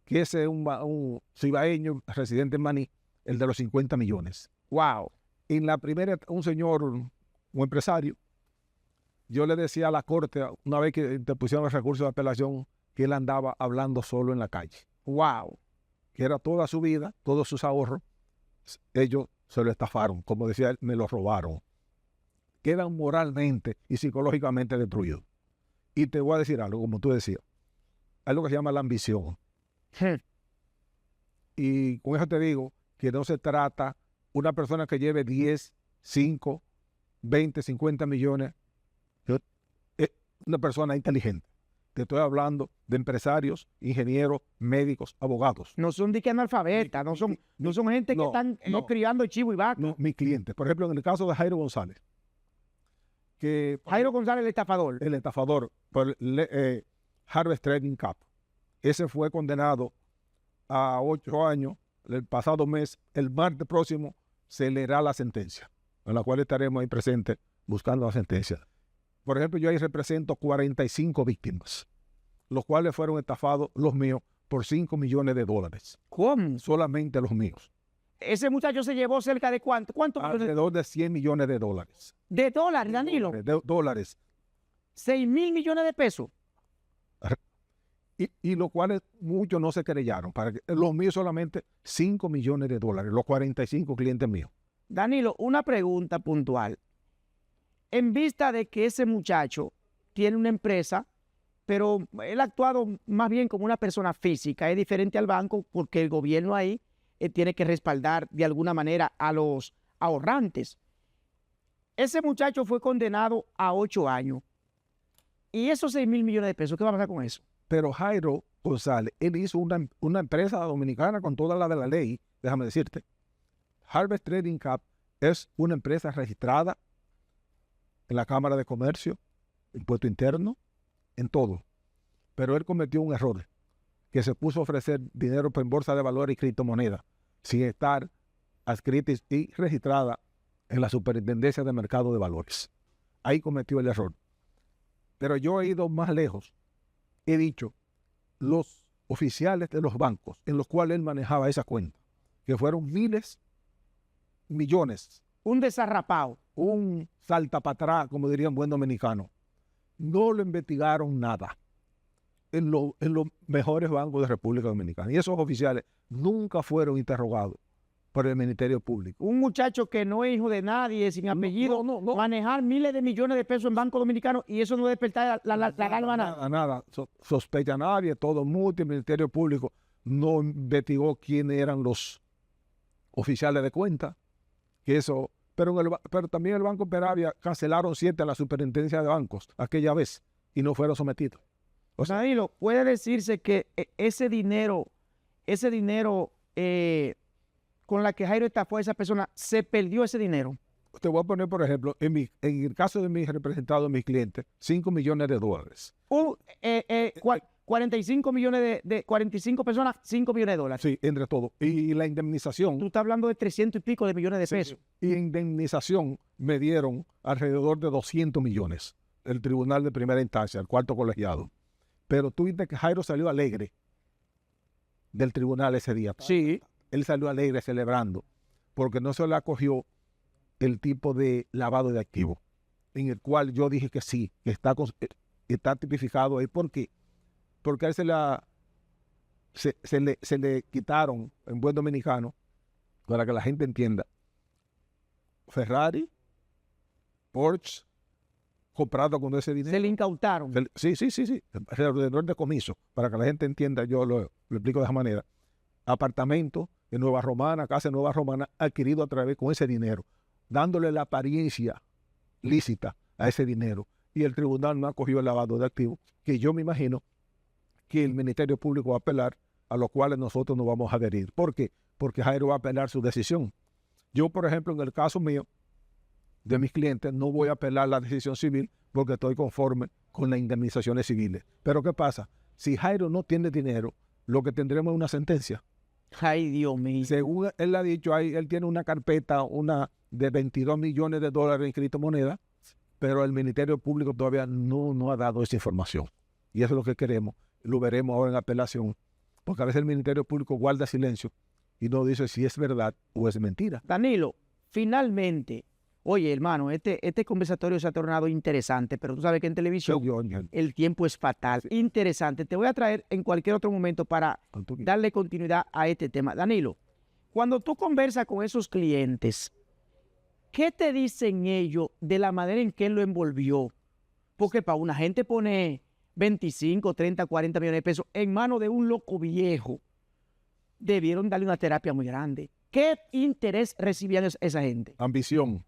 S8: que es un cibaeño residente en Maní, el de los 50 millones.
S1: Wow.
S8: En la primera, un señor, un empresario, yo le decía a la corte, una vez que te pusieron el recurso de apelación, que él andaba hablando solo en la calle.
S1: Wow.
S8: Que era toda su vida, todos sus ahorros, ellos se lo estafaron. Como decía él, me lo robaron. Quedan moralmente y psicológicamente destruidos. Y te voy a decir algo, como tú decías. Hay algo que se llama la ambición. Y con eso te digo que no se trata una persona que lleve 10, 5, 20, 50 millones. Es una persona inteligente. Te estoy hablando de empresarios, ingenieros, médicos, abogados.
S1: No son de que analfabetas, no son gente que están criando chivo y vaca.
S8: No, mis clientes. Por ejemplo, en el caso de Jairo González.
S1: Jairo González, el estafador.
S8: El estafador por Harvest Trading Cup. Ese fue condenado a 8 años. El pasado mes, el martes próximo, se leerá la sentencia, en la cual estaremos ahí presentes buscando la sentencia. Por ejemplo, yo ahí represento 45 víctimas, los cuales fueron estafados, los míos, por $5 millones.
S1: ¿Cómo?
S8: Solamente los míos.
S1: Ese muchacho se llevó cerca de ¿cuánto?
S8: Alrededor de $100 millones.
S1: ¿De dólares, Danilo?
S8: De dólares.
S1: 6,000 millones de pesos.
S8: Y los cuales muchos no se querellaron. Los míos solamente $5 millones, los 45 clientes míos.
S1: Danilo, una pregunta puntual. En vista de que ese muchacho tiene una empresa, pero él ha actuado más bien como una persona física, es diferente al banco porque el gobierno ahí tiene que respaldar de alguna manera a los ahorrantes. Ese muchacho fue condenado a 8 años. ¿Y esos 6,000 millones de pesos, qué va a pasar con eso?
S8: Pero Jairo González, él hizo una empresa dominicana con toda la de la ley, déjame decirte. Harvest Trading Cap es una empresa registrada en la Cámara de Comercio, Impuesto Interno, en todo. Pero él cometió un error, que se puso a ofrecer dinero en bolsa de valores y criptomonedas, sin estar adscrita y registrada en la Superintendencia de Mercado de Valores. Ahí cometió el error. Pero yo he ido más lejos. He dicho, los oficiales de los bancos en los cuales él manejaba esa cuenta, que fueron miles, millones,
S1: Un desarrapado.
S8: un saltapatrá, como dirían buen dominicano, no lo investigaron nada en los mejores bancos de República Dominicana. Y esos oficiales nunca fueron interrogados por el Ministerio Público.
S1: Un muchacho que no es hijo de nadie, sin apellido,
S8: no.
S1: manejar miles de millones de pesos en Banco Dominicano y eso no despertar la alarma nada.
S8: Nada. Sospecha a nadie, todo mucho. El Ministerio Público no investigó quiénes eran los oficiales de cuenta. Pero también el Banco Peravia cancelaron 7 a la Superintendencia de Bancos aquella vez y no fueron sometidos. O sea,
S1: Danilo, puede decirse que ese dinero con la que Jairo estafó a esa persona, se perdió ese dinero.
S8: te voy a poner, por ejemplo, en el caso de mis representados, mis clientes, $5 millones.
S1: 45 millones de 45 personas, $5 millones.
S8: Sí, entre todo. Y la indemnización.
S1: Tú estás hablando de 300 y pico de millones de pesos.
S8: Y indemnización me dieron alrededor de 200 millones. El tribunal de primera instancia, el cuarto colegiado. Pero tú viste que Jairo salió alegre del tribunal ese día.
S1: Sí.
S8: Él salió alegre celebrando, porque no se le acogió el tipo de lavado de activos, en el cual yo dije que sí, que está tipificado ahí. ¿Por qué? Porque a él se le quitaron, en buen dominicano, para que la gente entienda, Ferrari, Porsche, comprado con ese dinero.
S1: Se le incautaron.
S8: Sí. Alrededor de comiso, para que la gente entienda, yo lo explico de esa manera. Apartamento en Nueva Romana, casa en Nueva Romana, adquirido a través con ese dinero, dándole la apariencia lícita a ese dinero. Y el tribunal no acogió el lavado de activos, que yo me imagino que el Ministerio Público va a apelar, a los cuales nosotros nos vamos a adherir. ¿Por qué? Porque Jairo va a apelar su decisión. Yo, por ejemplo, en el caso mío, de mis clientes, no voy a apelar la decisión civil porque estoy conforme con las indemnizaciones civiles. Pero ¿qué pasa? Si Jairo no tiene dinero, lo que tendremos es una sentencia.
S1: Ay, Dios mío.
S8: Según él ha dicho, él tiene una carpeta de $22 millones en criptomonedas, pero el Ministerio Público todavía no ha dado esa información. Y eso es lo que queremos. Lo veremos ahora en apelación, porque a veces el Ministerio Público guarda silencio y no dice si es verdad o es mentira.
S1: Danilo, finalmente, oye, hermano, este conversatorio se ha tornado interesante, pero tú sabes que en televisión el tiempo es fatal. Interesante. Te voy a traer en cualquier otro momento para darle continuidad a este tema. Danilo, cuando tú conversas con esos clientes, ¿qué te dicen ellos de la manera en que él lo envolvió? Porque para una gente pone 25, 30, 40 millones de pesos en manos de un loco viejo, debieron darle una terapia muy grande. ¿Qué interés recibían esa gente?
S8: Ambición.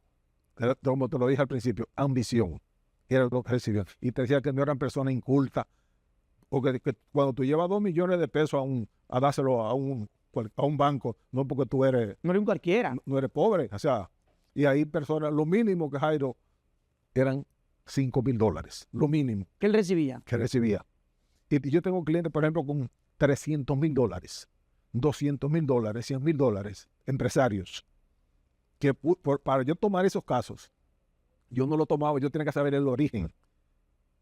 S8: Como te lo dije al principio, ambición. Era lo que recibían. Y te decía que no eran personas incultas. Porque que cuando tú llevas $2 millones de pesos a dárselo a un banco, no porque tú eres...
S1: No eres un cualquiera.
S8: No eres pobre. O sea, y hay personas, lo mínimo que Jairo eran $5,000. Lo mínimo.
S1: ¿Qué él recibía?
S8: Que recibía. Y yo tengo clientes, por ejemplo, con $300,000, $200,000, $100,000, empresarios. Que para yo tomar esos casos, yo no lo tomaba, yo tenía que saber el origen.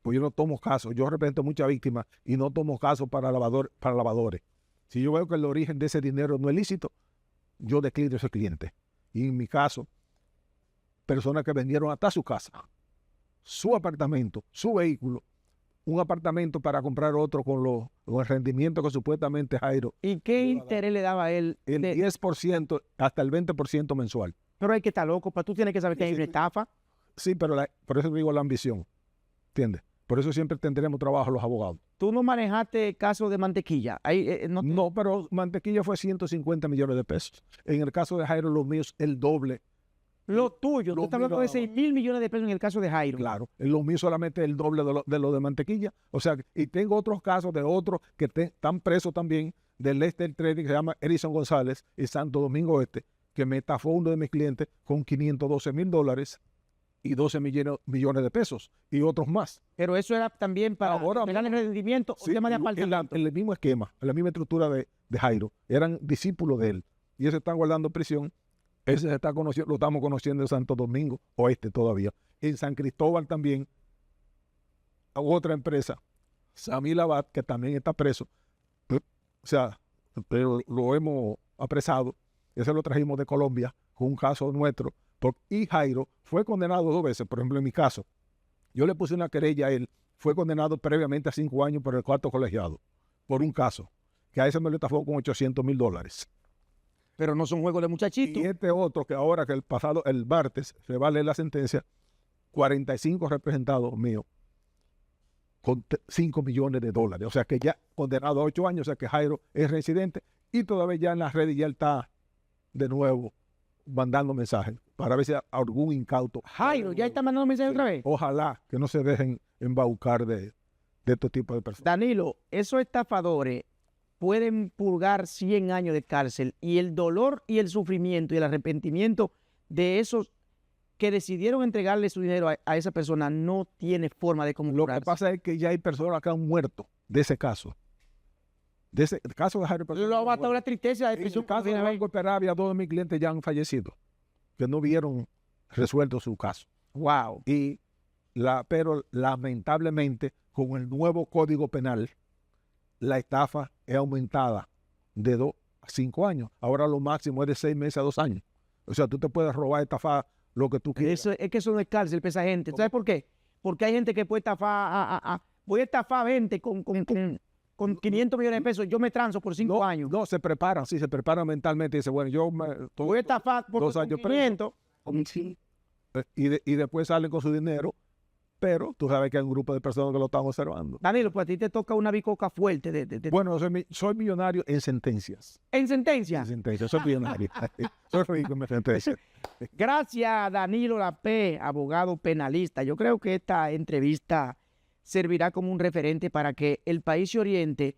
S8: Pues yo no tomo casos, yo represento muchas víctimas y no tomo casos para lavadores. Si yo veo que el origen de ese dinero no es lícito, yo declino a ese cliente. Y en mi caso, personas que vendieron hasta su casa, su apartamento, su vehículo, un apartamento para comprar otro con el rendimiento que supuestamente Jairo.
S1: ¿Y qué interés le daba a él?
S8: El 10% hasta el 20% mensual.
S1: Pero hay que estar loco, tú tienes que saber que hay una estafa.
S8: Sí, pero por eso digo la ambición, ¿entiendes? Por eso siempre tendremos trabajo los abogados.
S1: tú no manejaste caso de Mantequilla. Ahí,
S8: No, pero Mantequilla fue 150 millones de pesos. En el caso de Jairo, los míos, el doble.
S1: Lo tuyo, tú
S8: Lo
S1: estás hablando de
S8: mío,
S1: 6.000 millones de pesos en el caso de Jairo.
S8: Claro, lo mío solamente el doble de lo de Mantequilla. O sea, y tengo otros casos de otros que están presos también del Este Trading, que se llama Edison González y Santo Domingo Este, que me estafó uno de mis clientes con $512,000 y 12 millones de pesos y otros más.
S1: Pero eso era también para
S8: Ahora,
S1: pegar el rendimiento o
S8: Sí,
S1: tema de
S8: en
S1: apartamento.
S8: el mismo esquema, en la misma estructura de Jairo. Eran discípulos de él. Y ese está guardando prisión. Ese se está conociendo, lo estamos conociendo en Santo Domingo Oeste todavía. En San Cristóbal también, otra empresa, Samil Abad, que también está preso. O sea, pero lo hemos apresado. Ese lo trajimos de Colombia con un caso nuestro. Y Jairo fue condenado 2 veces. Por ejemplo, en mi caso, yo le puse una querella a él. Fue condenado previamente a 5 años por el cuarto colegiado, por un caso, que a ese me lo estafó con $800,000.
S1: Pero no son juegos de muchachitos.
S8: Y este otro, que ahora que el martes se va a leer la sentencia, 45 representados míos con $5 millones. O sea que ya condenado a 8 años, o sea que Jairo es residente y todavía ya en las redes ya él está de nuevo mandando mensajes para ver si algún incauto.
S1: Jairo, ya está mandando mensajes otra vez.
S8: Ojalá que no se dejen embaucar de estos tipos de personas.
S1: Danilo, esos estafadores pueden purgar 100 años de cárcel y el dolor y el sufrimiento y el arrepentimiento de esos que decidieron entregarle su dinero a esa persona no tiene forma de cómo
S8: Lo que
S1: curarse.
S8: pasa es que ya hay personas que han muerto de ese caso. De ese caso de Jairo.
S1: Lo ha matado la tristeza de
S8: En el caso de Banco Peravia, 2 de mis clientes ya han fallecido, que no vieron resuelto su caso.
S1: Wow.
S8: Pero lamentablemente, con el nuevo Código Penal, la estafa es aumentada de 2 a 5 años. Ahora lo máximo es de 6 meses a 2 años. O sea, tú te puedes robar, estafar lo que tú quieras.
S1: Es que eso no es cárcel para esa gente. ¿Sabes por qué? Porque hay gente que puede estafar voy a estafar 20 con 500 millones de pesos. Yo me transo por 5 años.
S8: No, se preparan mentalmente. Dice, bueno,
S1: Voy a estafar por
S8: 2 años
S1: 500.
S8: Y después salen con su dinero, pero tú sabes que hay un grupo de personas que lo están observando.
S1: Danilo, pues a ti te toca una bicoca fuerte.
S8: Bueno, soy millonario en sentencias.
S1: ¿En sentencia?
S8: En sentencias, soy millonario. Soy rico en sentencias.
S1: Gracias, Danilo Lapé, abogado penalista. Yo creo que esta entrevista servirá como un referente para que el país se oriente,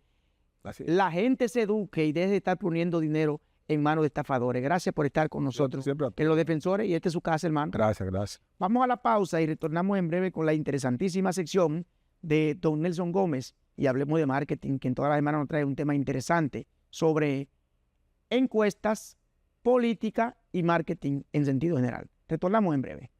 S1: la gente se eduque y deje de estar poniendo dinero en manos de estafadores. Gracias por estar con nosotros
S8: Siempre
S1: en Los Defensores y esta es su casa, hermano.
S8: Gracias.
S1: Vamos a la pausa y retornamos en breve con la interesantísima sección de don Nelson Gómez y hablemos de marketing, que en todas las semanas nos trae un tema interesante sobre encuestas, política y marketing en sentido general. Retornamos en breve.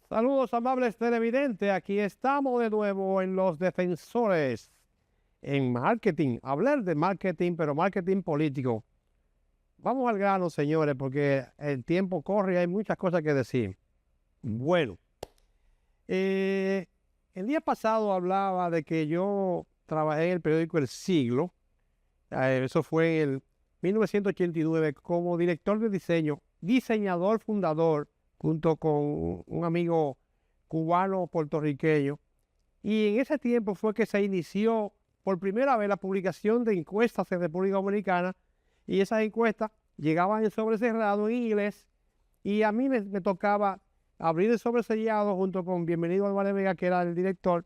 S9: Saludos amables televidentes, aquí estamos de nuevo en Los Defensores, en marketing, hablar de marketing, pero marketing político. Vamos al grano, señores, porque el tiempo corre y hay muchas cosas que decir. Bueno, el día pasado hablaba de que yo trabajé en el periódico El Siglo, eso fue en el 1989, como director de diseño, diseñador fundador, junto con un amigo cubano puertorriqueño. Y en ese tiempo fue que se inició por primera vez la publicación de encuestas en República Dominicana, y esas encuestas llegaban en sobre cerrado en inglés, y a mí me tocaba abrir el sobre sellado junto con Bienvenido Álvarez Vega, que era el director,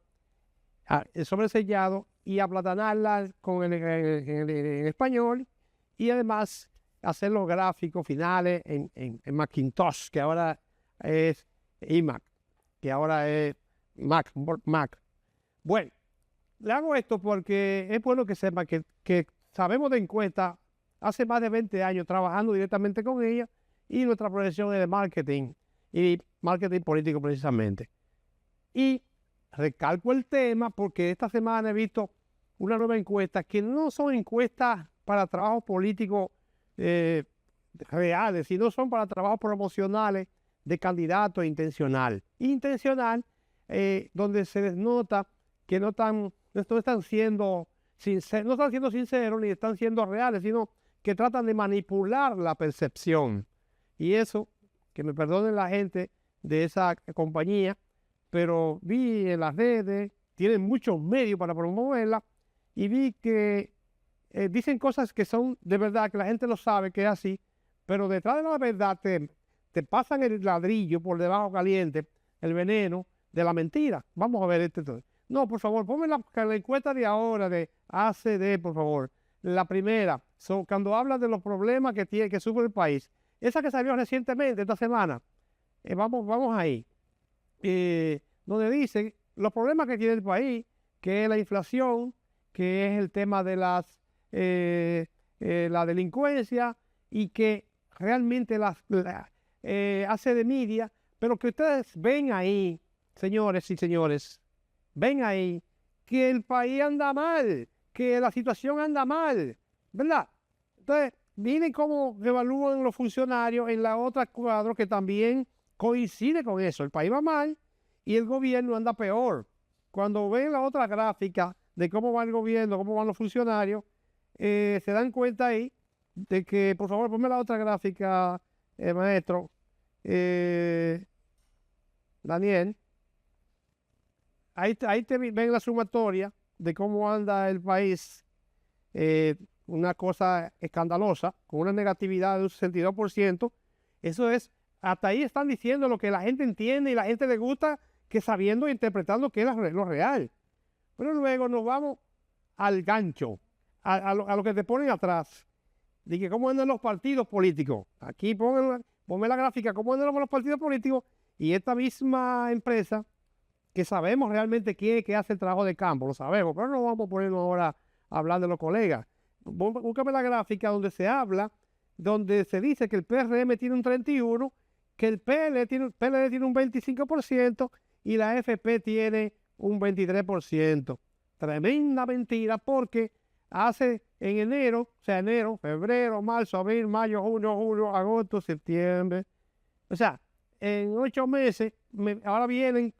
S9: el sobre sellado, y aplatanarla en español, y además hacer los gráficos finales en Macintosh, que ahora es iMac, que ahora es Mac. Bueno, le hago esto porque es bueno que sepa que sabemos de encuestas hace más de 20 años trabajando directamente con ella, y nuestra profesión es de marketing y marketing político precisamente. Y recalco el tema porque esta semana he visto una nueva encuesta que no son encuestas para trabajo político reales, sino son para trabajos promocionales de candidato intencional. Intencional, donde se les nota que no están siendo sinceros ni están siendo reales, sino que tratan de manipular la percepción. Y eso, que me perdonen la gente de esa compañía, pero vi en las redes, tienen muchos medios para promoverla, y vi que dicen cosas que son de verdad, que la gente lo sabe que es así, pero detrás de la verdad te pasan el ladrillo por debajo caliente, el veneno de la mentira. Vamos a ver este. No, por favor, ponme la encuesta de ahora de ACD, por favor. La primera, cuando habla de los problemas que sufre el país. Esa que salió recientemente, esta semana. Vamos ahí. Donde dice los problemas que tiene el país, que es la inflación, que es el tema de la delincuencia, y que realmente hace de media, pero que ustedes ven ahí, señores y señores, ven ahí que el país anda mal, que la situación anda mal, ¿verdad? Entonces, miren cómo evalúan los funcionarios en la otra cuadro que también coincide con eso. El país va mal y el gobierno anda peor. Cuando ven la otra gráfica de cómo va el gobierno, cómo van los funcionarios, se dan cuenta ahí de que, por favor, ponme la otra gráfica, maestro, Daniel. Ahí te ven la sumatoria de cómo anda el país, una cosa escandalosa, con una negatividad de un 62%. Eso es, hasta ahí están diciendo lo que la gente entiende y la gente le gusta, que sabiendo e interpretando que es lo real. Pero luego nos vamos al gancho, a lo que te ponen atrás, de que cómo andan los partidos políticos. Aquí ponme la gráfica, cómo andan los partidos políticos, y esta misma empresa, que sabemos realmente quién es que hace el trabajo de campo, lo sabemos, pero no vamos a ponernos ahora a hablar de los colegas. Búscame la gráfica donde se habla, donde se dice que el PRM tiene un 31%, que el PLD tiene un 25% y la FP tiene un 23%. Tremenda mentira, porque hace en enero, febrero, marzo, abril, mayo, junio, julio, agosto, septiembre. O sea, en 8 meses, ahora vienen,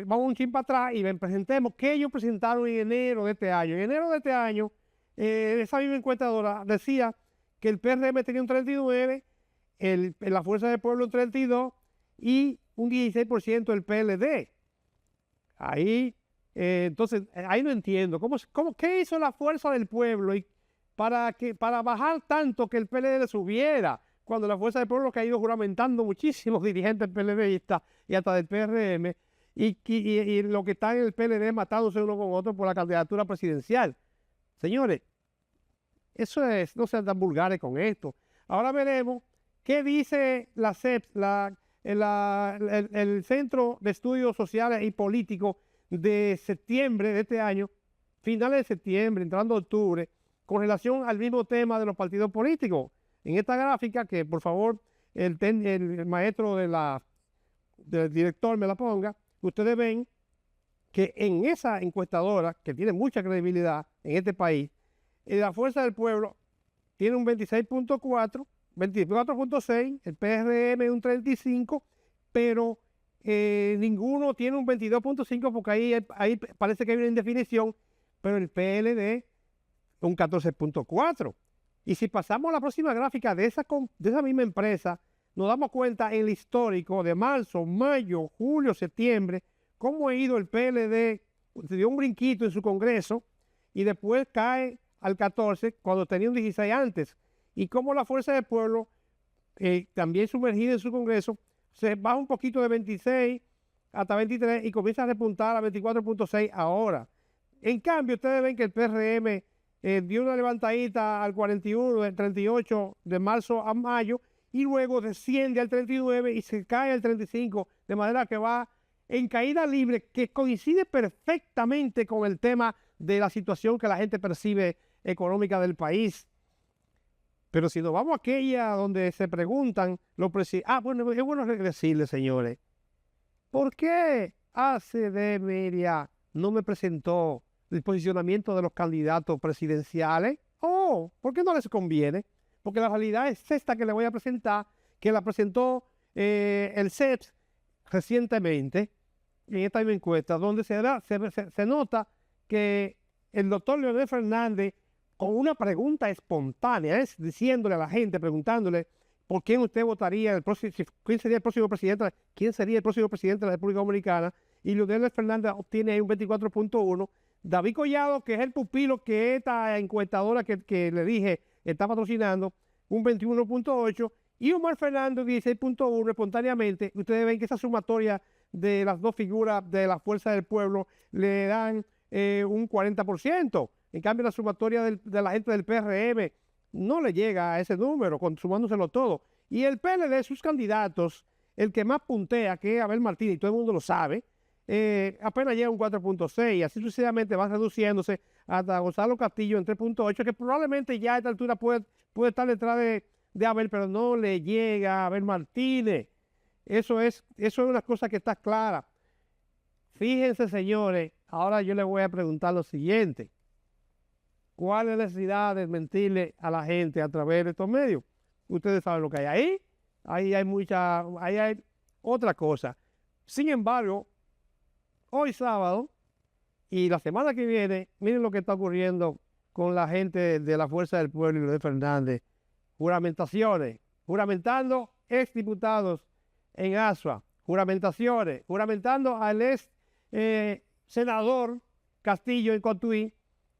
S9: vamos un chin para atrás y presentemos que ellos presentaron en enero de este año. En enero de este año, esa misma encuestadora decía que el PRM tenía un 39%, la Fuerza del Pueblo un 32% y un 16% el PLD. Ahí, entonces, ahí no entiendo. ¿Qué hizo la Fuerza del Pueblo para bajar tanto que el PLD le subiera? Cuando la Fuerza del Pueblo que ha ido juramentando muchísimos dirigentes PLDistas y hasta del PRM, y lo que está en el PLD matándose uno con otro por la candidatura presidencial. Señores, eso es, no sean tan vulgares con esto. Ahora veremos qué dice la CEP, el Centro de Estudios Sociales y Políticos de septiembre de este año, finales de septiembre, entrando octubre, con relación al mismo tema de los partidos políticos. En esta gráfica, que por favor el maestro del director me la ponga, ustedes ven que en esa encuestadora, que tiene mucha credibilidad en este país, la Fuerza del Pueblo tiene un 26.4, 24.6, el PRM un 35, pero ninguno tiene un 22.5, porque ahí parece que hay una indefinición, pero el PLD un 14.4. Y si pasamos a la próxima gráfica de esa misma empresa, nos damos cuenta en el histórico de marzo, mayo, julio, septiembre, cómo ha ido el PLD, se dio un brinquito en su congreso y después cae al 14 cuando tenía un 16 antes. Y cómo la Fuerza del Pueblo, también sumergida en su congreso, se baja un poquito de 26 hasta 23 y comienza a repuntar a 24.6 ahora. En cambio, ustedes ven que el PRM dio una levantadita al 41, del 38 de marzo a mayo, y luego desciende al 39 y se cae al 35, de manera que va en caída libre, que coincide perfectamente con el tema de la situación que la gente percibe económica del país. Pero si nos vamos a aquella donde se preguntan bueno, es bueno decirles, señores, ¿por qué ACD Media no me presentó el posicionamiento de los candidatos presidenciales? ¿Por qué no les conviene? porque la realidad es esta que le voy a presentar, que la presentó el CEPS recientemente en esta misma encuesta, donde se nota que el doctor Leonel Fernández, con una pregunta espontánea, diciéndole a la gente, preguntándole por quién usted votaría, quién sería el próximo presidente de la República Dominicana, y Leonel Fernández obtiene ahí un 24.1. David Collado, que es el pupilo que esta encuestadora que le dije está patrocinando, un 21.8, y Omar Fernández 16.1 espontáneamente. Ustedes ven que esa sumatoria de las dos figuras de la Fuerza del Pueblo le dan un 40%. En cambio, la sumatoria de la gente del PRM no le llega a ese número, sumándoselo todo. Y el PLD, sus candidatos, el que más puntea, que es Abel Martínez, y todo el mundo lo sabe, apenas llega a un 4.6, y así sucesivamente va reduciéndose hasta Gonzalo Castillo en 3.8, que probablemente ya a esta altura puede estar detrás de Abel, pero no le llega a Abel Martínez. Eso es una cosa que está clara. Fíjense, señores, ahora yo les voy a preguntar lo siguiente. ¿Cuál es la necesidad de mentirle a la gente a través de estos medios? Ustedes saben lo que hay ahí. Ahí hay otra cosa. Sin embargo, hoy sábado y la semana que viene, miren lo que está ocurriendo con la gente de la Fuerza del Pueblo y Leonel Fernández. Juramentaciones, juramentando exdiputados en Asua, juramentando al ex senador Castillo en Cotuí,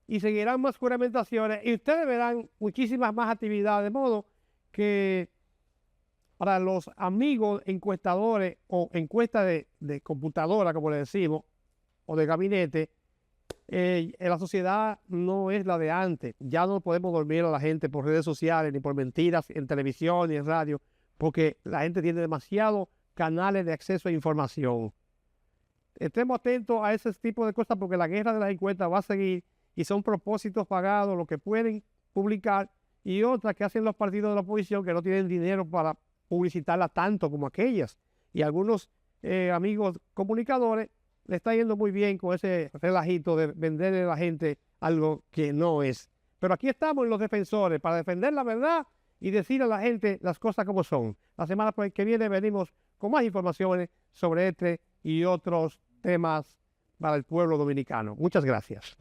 S9: y seguirán más juramentaciones, y ustedes verán muchísimas más actividades, de modo que para los amigos encuestadores o encuestas de computadora, como le decimos, o de gabinete, la sociedad no es la de antes. Ya no podemos dormir a la gente por redes sociales, ni por mentiras en televisión, ni en radio, porque la gente tiene demasiados canales de acceso a información. Estemos atentos a ese tipo de cosas, porque la guerra de las encuestas va a seguir, y son propósitos pagados lo que pueden publicar, y otras que hacen los partidos de la oposición que no tienen dinero para publicitarla tanto como aquellas. Y algunos amigos comunicadores le está yendo muy bien con ese relajito de venderle a la gente algo que no es. Pero aquí estamos los defensores para defender la verdad y decir a la gente las cosas como son. La semana que viene venimos con más informaciones sobre este y otros temas para el pueblo dominicano. Muchas gracias.